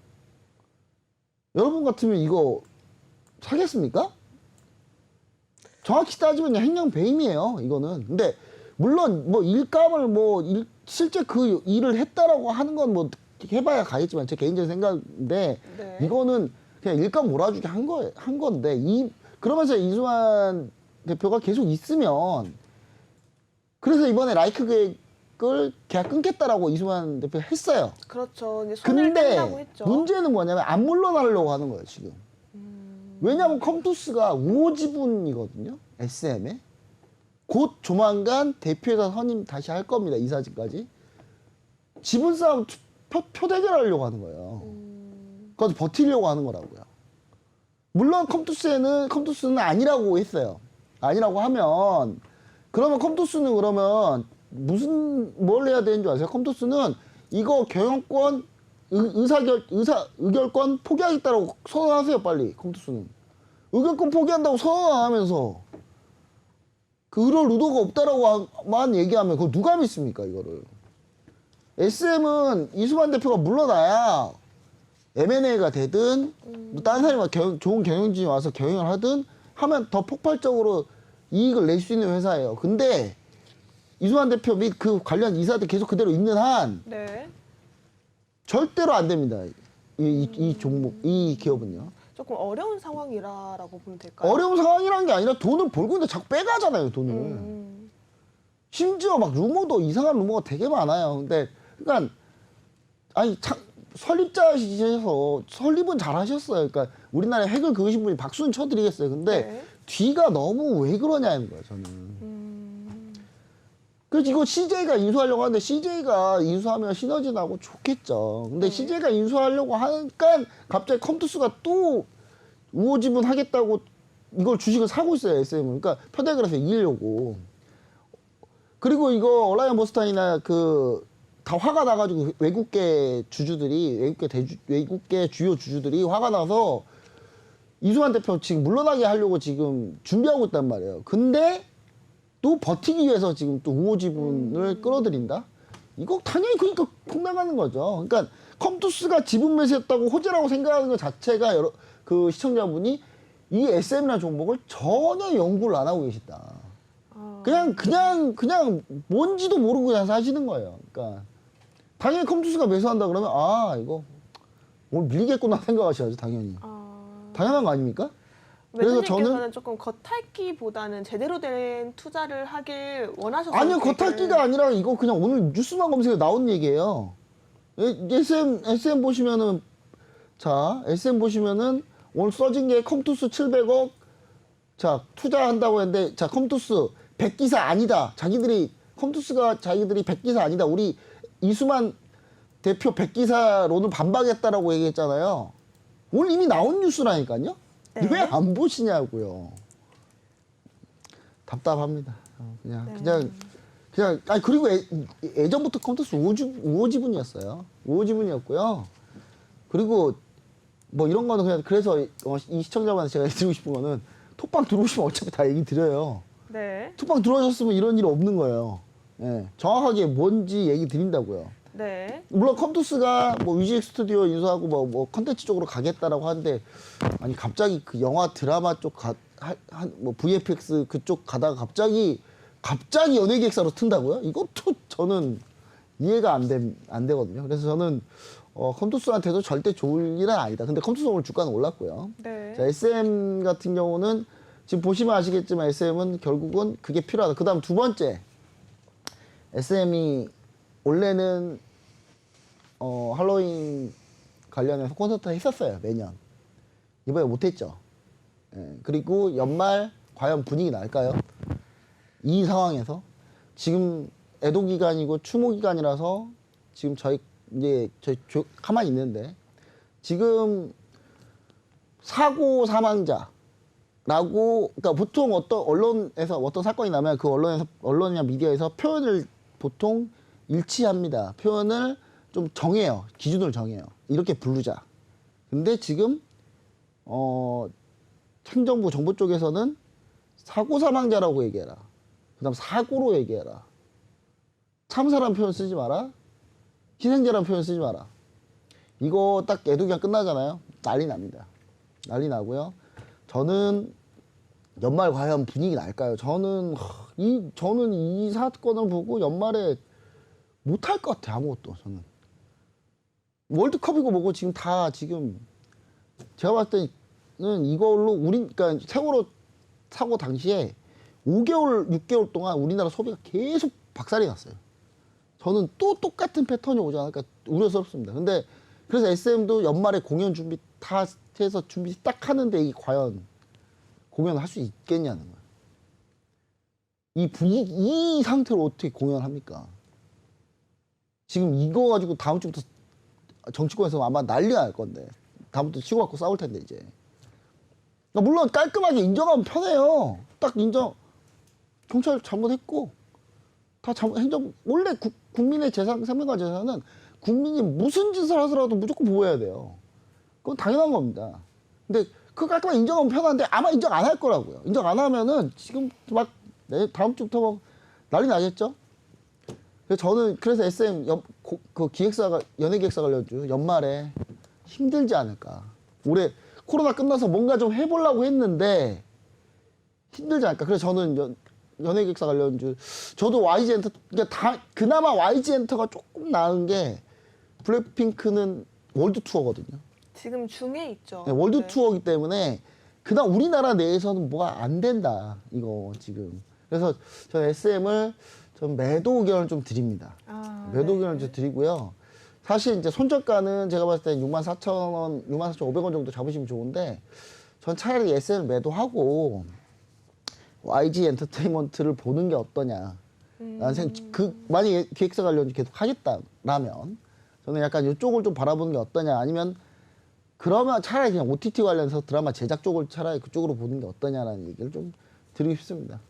C: 여러분 같으면 이거 사겠습니까? 정확히 따지면 그냥 횡령 배임이에요. 이거는. 근데 물론 뭐 일감을 실제 그 일을 했다라고 하는 건 뭐 해봐야 가겠지만 제 개인적인 생각인데
A: 네.
C: 이거는 그냥 일감 몰아주기 한 건데 그러면서 이수만 대표가 계속 있으면 그래서 이번에 라이크 계획을 계약 끊겠다라고 이수만 대표 했어요.
A: 그렇죠. 이제 손을
C: 근데
A: 뗀다고 했죠.
C: 문제는 뭐냐면 안 물러나려고 하는 거예요 지금. 왜냐하면 컴투스가 우호 지분이거든요. SM에. 곧 조만간 대표이사 선임 다시 할 겁니다. 이사직까지. 지분 싸움 표대결하려고 하는 거예요. 그래서 버티려고 하는 거라고요. 물론 컴투스는 아니라고 했어요. 아니라고 하면 그러면 컴투스는 뭘 해야 되는 줄 아세요? 컴투스는 이거 경영권 의결권 포기하겠다고 선언하세요, 빨리. 컴투스는. 의결권 포기한다고 선언 안 하면서 그럴 의도가 없다라고만 얘기하면 그걸 누가 믿습니까, 이거를. SM은 이수만 대표가 물러나야 M&A가 되든 뭐 다른 사람이 좋은 경영진이 와서 경영을 하든 하면 더 폭발적으로 이익을 낼 수 있는 회사예요. 근데 이수만 대표 및 그 관련 이사들 계속 그대로 있는 한
A: 네.
C: 절대로 안 됩니다. 이 종목, 이 기업은요.
A: 조금 어려운 상황이라고 보면 될까요?
C: 어려운 상황이라는 게 아니라 돈을 벌고 있는데 자꾸 빼가잖아요, 돈을. 심지어 막 이상한 루머가 되게 많아요. 근데, 그러니까, 설립자시셔서 설립은 잘 하셨어요. 그러니까 우리나라에 핵을 그으신 분이 박수는 쳐드리겠어요. 근데
A: 네.
C: 뒤가 너무 왜 그러냐는 거예요, 저는. 그래서 이거 CJ가 인수하려고 하는데 CJ가 인수하면 시너지 나고 좋겠죠. 근데 CJ가 인수하려고 하니까 갑자기 컴투스가 또 우호 지분 하겠다고 이걸 주식을 사고 있어요, SM은. 그러니까 표대결에서 이기려고. 그리고 이거 얼라이언 버스탄이나 다 화가 나가지고 외국계 주요 주주들이 화가 나서 이수만 대표 지금 물러나게 하려고 지금 준비하고 있단 말이에요. 근데 또 버티기 위해서 지금 또 우호 지분을 끌어들인다? 이거 당연히 그러니까 폭 나가는 거죠. 그러니까 컴투스가 지분 매수했다고 호재라고 생각하는 것 자체가 그 시청자분이 이 SM이라는 종목을 전혀 연구를 안 하고 계시다. 그냥 뭔지도 모르고 그냥 사시는 거예요. 그러니까 당연히 컴투스가 매수한다 그러면 이거 오늘 밀리겠구나 생각하셔야죠, 당연히. 당연한 거 아닙니까? 그래서
A: 매니저님께서는 조금 겉핥기보다는 제대로 된 투자를 하길 원하셨어요.
C: 아니요, 겉핥기가 아니라 이거 그냥 오늘 뉴스만 검색해 나온 얘기예요. SM 보시면은 SM 보시면은 오늘 써진 게 컴투스 700억 투자한다고 했는데 컴투스 100기사 아니다. 컴투스가 자기들이 100기사 아니다. 우리 이수만 대표 100기사로는 반박했다라고 얘기했잖아요. 오늘 이미 나온 뉴스라니까요.
A: 네.
C: 왜 안 보시냐고요. 답답합니다. 그리고 예전부터 컴투스 우호 지분이었어요. 우호 지분이었고요. 그리고 뭐 이런 거는 그냥 그래서 이 시청자분한테 제가 드리고 싶은 거는 톡방 들어오시면 어차피 다 얘기 드려요.
A: 네.
C: 톡방 들어오셨으면 이런 일 없는 거예요. 예. 정확하게 뭔지 얘기 드린다고요.
A: 네.
C: 물론 컴투스가 뭐 뮤직 스튜디오 인수하고 뭐 컨텐츠 쪽으로 가겠다라고 하는데 아니 갑자기 그 영화 드라마 쪽 뭐 VFX 그쪽 가다가 갑자기 연예기획사로 튼다고요? 이것도 저는 이해가 안 되거든요. 그래서 저는 컴투스한테도 절대 좋을 일은 아니다. 근데 컴투스 오늘 주가는 올랐고요.
A: 네.
C: 자, SM 같은 경우는 지금 보시면 아시겠지만 SM은 결국은 그게 필요하다. 그다음 두 번째 SM이 원래는 할로윈 관련해서 콘서트 했었어요, 매년. 이번에 못했죠. 예, 그리고 연말 과연 분위기 날까요? 이 상황에서 지금 애도 기간이고 추모 기간이라서 지금 저희 가만히 있는데 지금 사고 사망자라고 그러니까 보통 어떤 언론에서 어떤 사건이 나면 그 언론이나 미디어에서 표현을 보통 일치합니다. 표현을 좀 정해요. 기준을 정해요. 이렇게 부르자. 근데 지금 행정부 정부 쪽에서는 사고 사망자라고 얘기해라. 그다음 사고로 얘기해라. 참사란 표현 쓰지 마라. 희생자란 표현 쓰지 마라. 이거 딱 애도 기간 끝나잖아요. 난리 납니다. 난리 나고요. 저는 연말 과연 분위기 날까요? 저는 이 사건을 보고 연말에 못할 것 같아. 아무것도 저는. 월드컵이고 뭐고 지금 다 지금 제가 봤을 때는 이걸로 그러니까 세월호 사고 당시에 5개월, 6개월 동안 우리나라 소비가 계속 박살이 났어요. 저는 또 똑같은 패턴이 오지 않을까 우려스럽습니다. 근데 그래서 SM도 연말에 공연 준비 다 해서 준비 딱 하는데 이 과연 공연을 할 수 있겠냐는 거예요. 이 분위기, 이 상태로 어떻게 공연합니까? 지금 이거 가지고 다음 주부터 정치권에서 아마 난리가 날 건데 다음부터 치고받고 싸울 텐데 이제. 그러니까 물론 깔끔하게 인정하면 편해요. 딱 인정. 경찰 잘못했고 다 행정 원래 국민의 재산, 생명과 재산은 국민이 무슨 짓을 하더라도 무조건 보호해야 돼요. 그건 당연한 겁니다. 근데 그 깔끔하게 인정하면 편한데 아마 인정 안 할 거라고요. 인정 안 하면은 지금 막 다음 주부터 막 난리 나겠죠. 그래서 SM 그 기획사가 연예기획사 관련주 연말에 힘들지 않을까. 올해 코로나 끝나서 뭔가 좀 해보려고 했는데 힘들지 않을까. 그래서 저는 연예기획사 관련주 저도 YG 엔터 그러니까 그나마 YG 엔터가 조금 나은 게 블랙핑크는 월드 투어거든요.
A: 지금 중에 있죠.
C: 네, 월드
A: 네.
C: 투어이기 때문에 그다음 우리나라 내에서는 뭐가 안 된다 이거 지금. 그래서 저는 SM을 좀 매도 의견을 좀 드립니다. 매도 의견을 좀 드리고요. 사실 이제 손절가는 제가 봤을 때 64,000원, 64,500원 정도 잡으시면 좋은데 전 차라리 SM을 매도하고 YG 엔터테인먼트를 보는 게 어떠냐. 라는 만약에 기획사 관련 계속 하겠다라면 저는 약간 이쪽을 좀 바라보는 게 어떠냐. 아니면 그러면 차라리 그냥 OTT 관련해서 드라마 제작 쪽을 차라리 그쪽으로 보는 게 어떠냐라는 얘기를 좀 드리고 싶습니다.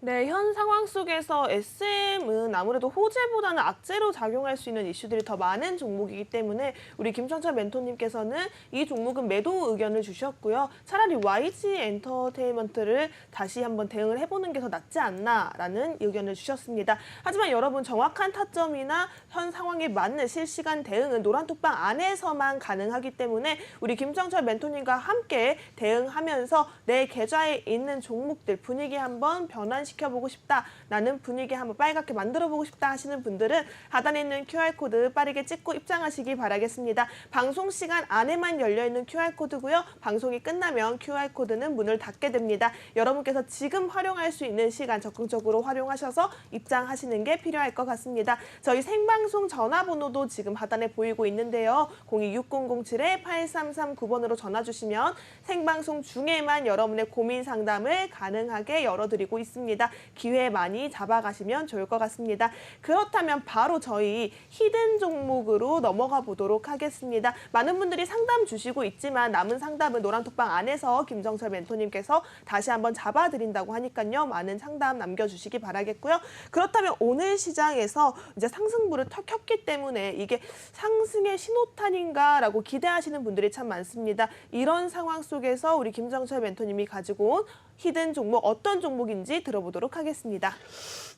A: 네, 현 상황 속에서 SM은 아무래도 호재보다는 악재로 작용할 수 있는 이슈들이 더 많은 종목이기 때문에 우리 김천철 멘토님께서는 이 종목은 매도 의견을 주셨고요. 차라리 YG 엔터테인먼트를 다시 한번 대응을 해보는 게 더 낫지 않나라는 의견을 주셨습니다. 하지만 여러분 정확한 타점이나 현 상황에 맞는 실시간 대응은 노란톡방 안에서만 가능하기 때문에 우리 김천철 멘토님과 함께 대응하면서 내 계좌에 있는 종목들 분위기 한번 시켜보고 싶다. 나는 분위기 한번 빨갛게 만들어보고 싶다 하시는 분들은 하단에 있는 QR코드 빠르게 찍고 입장하시기 바라겠습니다. 방송 시간 안에만 열려있는 QR코드고요. 방송이 끝나면 QR코드는 문을 닫게 됩니다. 여러분께서 지금 활용할 수 있는 시간 적극적으로 활용하셔서 입장하시는 게 필요할 것 같습니다. 저희 생방송 전화번호도 지금 하단에 보이고 있는데요. 026007-8339번으로 전화 주시면 생방송 중에만 여러분의 고민 상담을 가능하게 열어드리고 있습니다. 기회 많이 잡아가시면 좋을 것 같습니다. 그렇다면 바로 저희 히든 종목으로 넘어가 보도록 하겠습니다. 많은 분들이 상담 주시고 있지만 남은 상담은 노란톡방 안에서 김정철 멘토님께서 다시 한번 잡아드린다고 하니까요. 많은 상담 남겨주시기 바라겠고요. 그렇다면 오늘 시장에서 이제 상승부를 켰기 때문에 이게 상승의 신호탄인가라고 기대하시는 분들이 참 많습니다. 이런 상황 속에서 우리 김정철 멘토님이 가지고 온 히든 종목 어떤 종목인지 들어보도록 하겠습니다.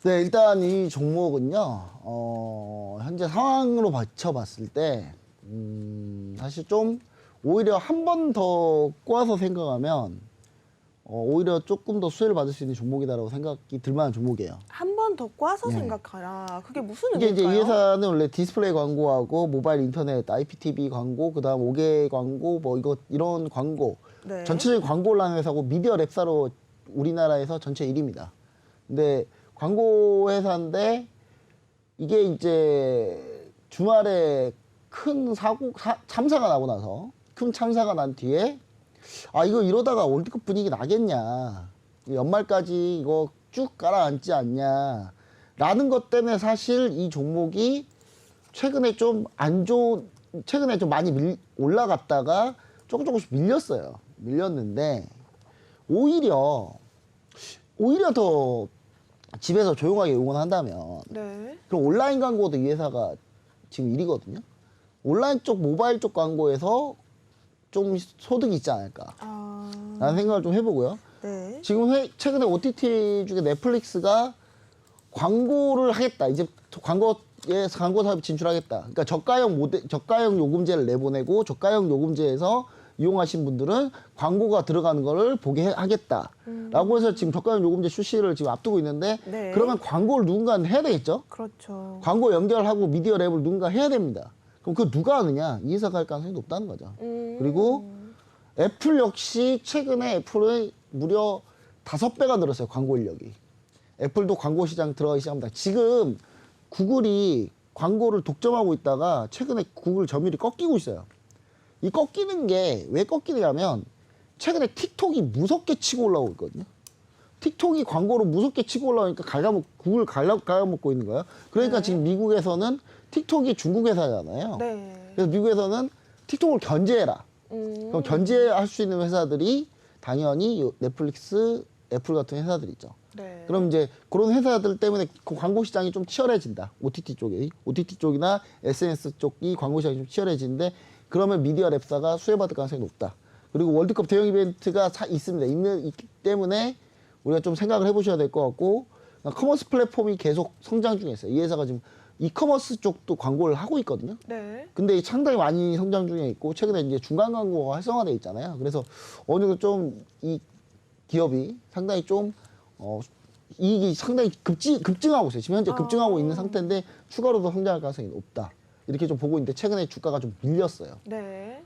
C: 네, 일단 이 종목은요, 현재 상황으로 받쳐봤을 때, 사실 좀 오히려 한 번 더 꼬아서 생각하면, 오히려 조금 더 수혜를 받을 수 있는 종목이다라고 생각이 들 만한 종목이에요.
A: 한 번 더 꼬아서
C: 네.
A: 생각하라. 그게 무슨
C: 이게
A: 의미일까요?
C: 이제 이 회사는 원래 디스플레이 광고하고 모바일 인터넷, IPTV 광고, 그다음 5개 광고, 이런 광고,
A: 네.
C: 전체적인 광고를 하는 회사고 미디어 랩사로 우리나라에서 전체 1위입니다. 근데 광고 회사인데 이게 이제 주말에 큰 참사가 나고 나서 큰 참사가 난 뒤에 아 이거 이러다가 월드컵 분위기 나겠냐, 연말까지 이거 쭉 가라앉지 않냐 라는 것 때문에 사실 이 종목이 최근에 좀 안 좋은, 최근에 좀 많이 올라갔다가 조금씩 밀렸는데 오히려 더 집에서 조용하게 응원한다면
A: 네.
C: 그럼 온라인 광고도 이 회사가 지금 1위거든요. 온라인 쪽, 모바일 쪽 광고에서 좀 소득이 있지 않을까 라는 생각을 좀 해보고요.
A: 네.
C: 지금 최근에 OTT 중에 넷플릭스가 광고를 하겠다. 이제 광고 사업에 진출하겠다. 그러니까 저가형 요금제를 내보내고 저가형 요금제에서 이용하신 분들은 광고가 들어가는 거를 보게 하겠다라고 해서 지금 저가형 요금제 출시를 지금 앞두고 있는데
A: 네.
C: 그러면 광고를 누군가는 해야 되겠죠?
A: 그렇죠.
C: 광고 연결하고 미디어 랩을 누군가 해야 됩니다. 그럼 그 누가 하느냐? 이 회사가 할 가능성이 높다는 거죠. 그리고 애플 역시 최근에 애플의 무려 5배가 늘었어요. 광고 인력이. 애플도 광고 시장 들어가기 시작합니다. 지금 구글이 광고를 독점하고 있다가 최근에 구글 점유율이 꺾이고 있어요. 이 꺾이는 게 왜 꺾이냐면 최근에 틱톡이 무섭게 치고 올라오고 있거든요. 틱톡이 광고로 무섭게 치고 올라오니까 구글 갉아먹고 있는 거예요. 그러니까
A: 네.
C: 지금 미국에서는 틱톡이 중국 회사잖아요.
A: 네.
C: 그래서 미국에서는 틱톡을 견제해라. 그럼 견제할 수 있는 회사들이 당연히 넷플릭스, 애플 같은 회사들이죠.
A: 네.
C: 그럼 이제 그런 회사들 때문에 그 광고 시장이 좀 치열해진다. OTT 쪽이나 SNS 쪽이 광고 시장이 좀 치열해지는데 그러면 미디어 랩사가 수혜받을 가능성이 높다. 그리고 월드컵 대형 이벤트가 있기 때문에 우리가 좀 생각을 해보셔야 될 것 같고, 커머스 플랫폼이 계속 성장 중에 있어요. 이 회사가 지금 이커머스 쪽도 광고를 하고 있거든요.
A: 네.
C: 근데 상당히 많이 성장 중에 있고 최근에 이제 중간 광고가 활성화돼 있잖아요. 그래서 어느 정도 좀 이 기업이 상당히 좀 이익이 상당히 급증하고 있어요. 지금 현재 급증하고 있는 상태인데 추가로 더 성장할 가능성이 높다. 이렇게 좀 보고 있는데 최근에 주가가 좀 밀렸어요.
A: 네.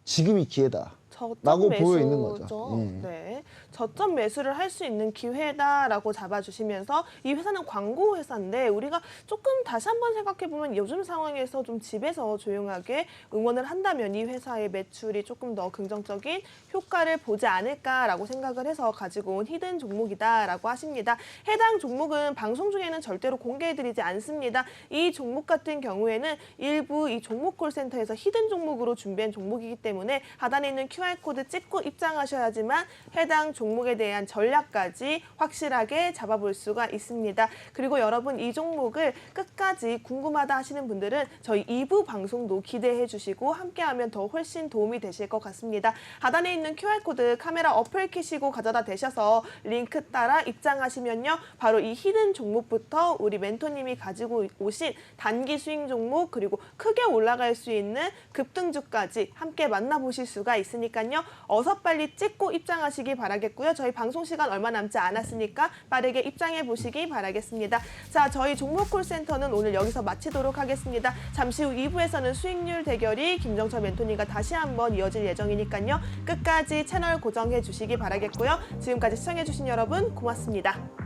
C: 지금이 기회다.
A: 저점
C: 라고
A: 매수죠.
C: 보여 있는 거죠.
A: 네. 저점 매수를 할 수 있는 기회다라고 잡아주시면서 이 회사는 광고 회사인데 우리가 조금 다시 한번 생각해보면 요즘 상황에서 좀 집에서 조용하게 응원을 한다면 이 회사의 매출이 조금 더 긍정적인 효과를 보지 않을까라고 생각을 해서 가지고 온 히든 종목이다라고 하십니다. 해당 종목은 방송 중에는 절대로 공개해드리지 않습니다. 이 종목 같은 경우에는 일부 이 종목 콜센터에서 히든 종목으로 준비한 종목이기 때문에 하단에 있는 QR코드 찍고 입장하셔야지만 해당 종목에 대한 전략까지 확실하게 잡아볼 수가 있습니다. 그리고 여러분 이 종목을 끝까지 궁금하다 하시는 분들은 저희 2부 방송도 기대해 주시고 함께하면 더 훨씬 도움이 되실 것 같습니다. 하단에 있는 QR코드 카메라 어플 켜시고 가져다 대셔서 링크 따라 입장하시면요. 바로 이 히든 종목부터 우리 멘토님이 가지고 오신 단기 수익 종목 그리고 크게 올라갈 수 있는 급등주까지 함께 만나보실 수가 있으니까요. 어서 빨리 찍고 입장하시기 바라겠고요. 저희 방송 시간 얼마 남지 않았으니까 빠르게 입장해 보시기 바라겠습니다. 자, 저희 종목콜센터는 오늘 여기서 마치도록 하겠습니다. 잠시 후 2부에서는 수익률 대결이 김정철 멘토님과 다시 한번 이어질 예정이니까요. 끝까지 채널 고정해 주시기 바라겠고요. 지금까지 시청해 주신 여러분 고맙습니다.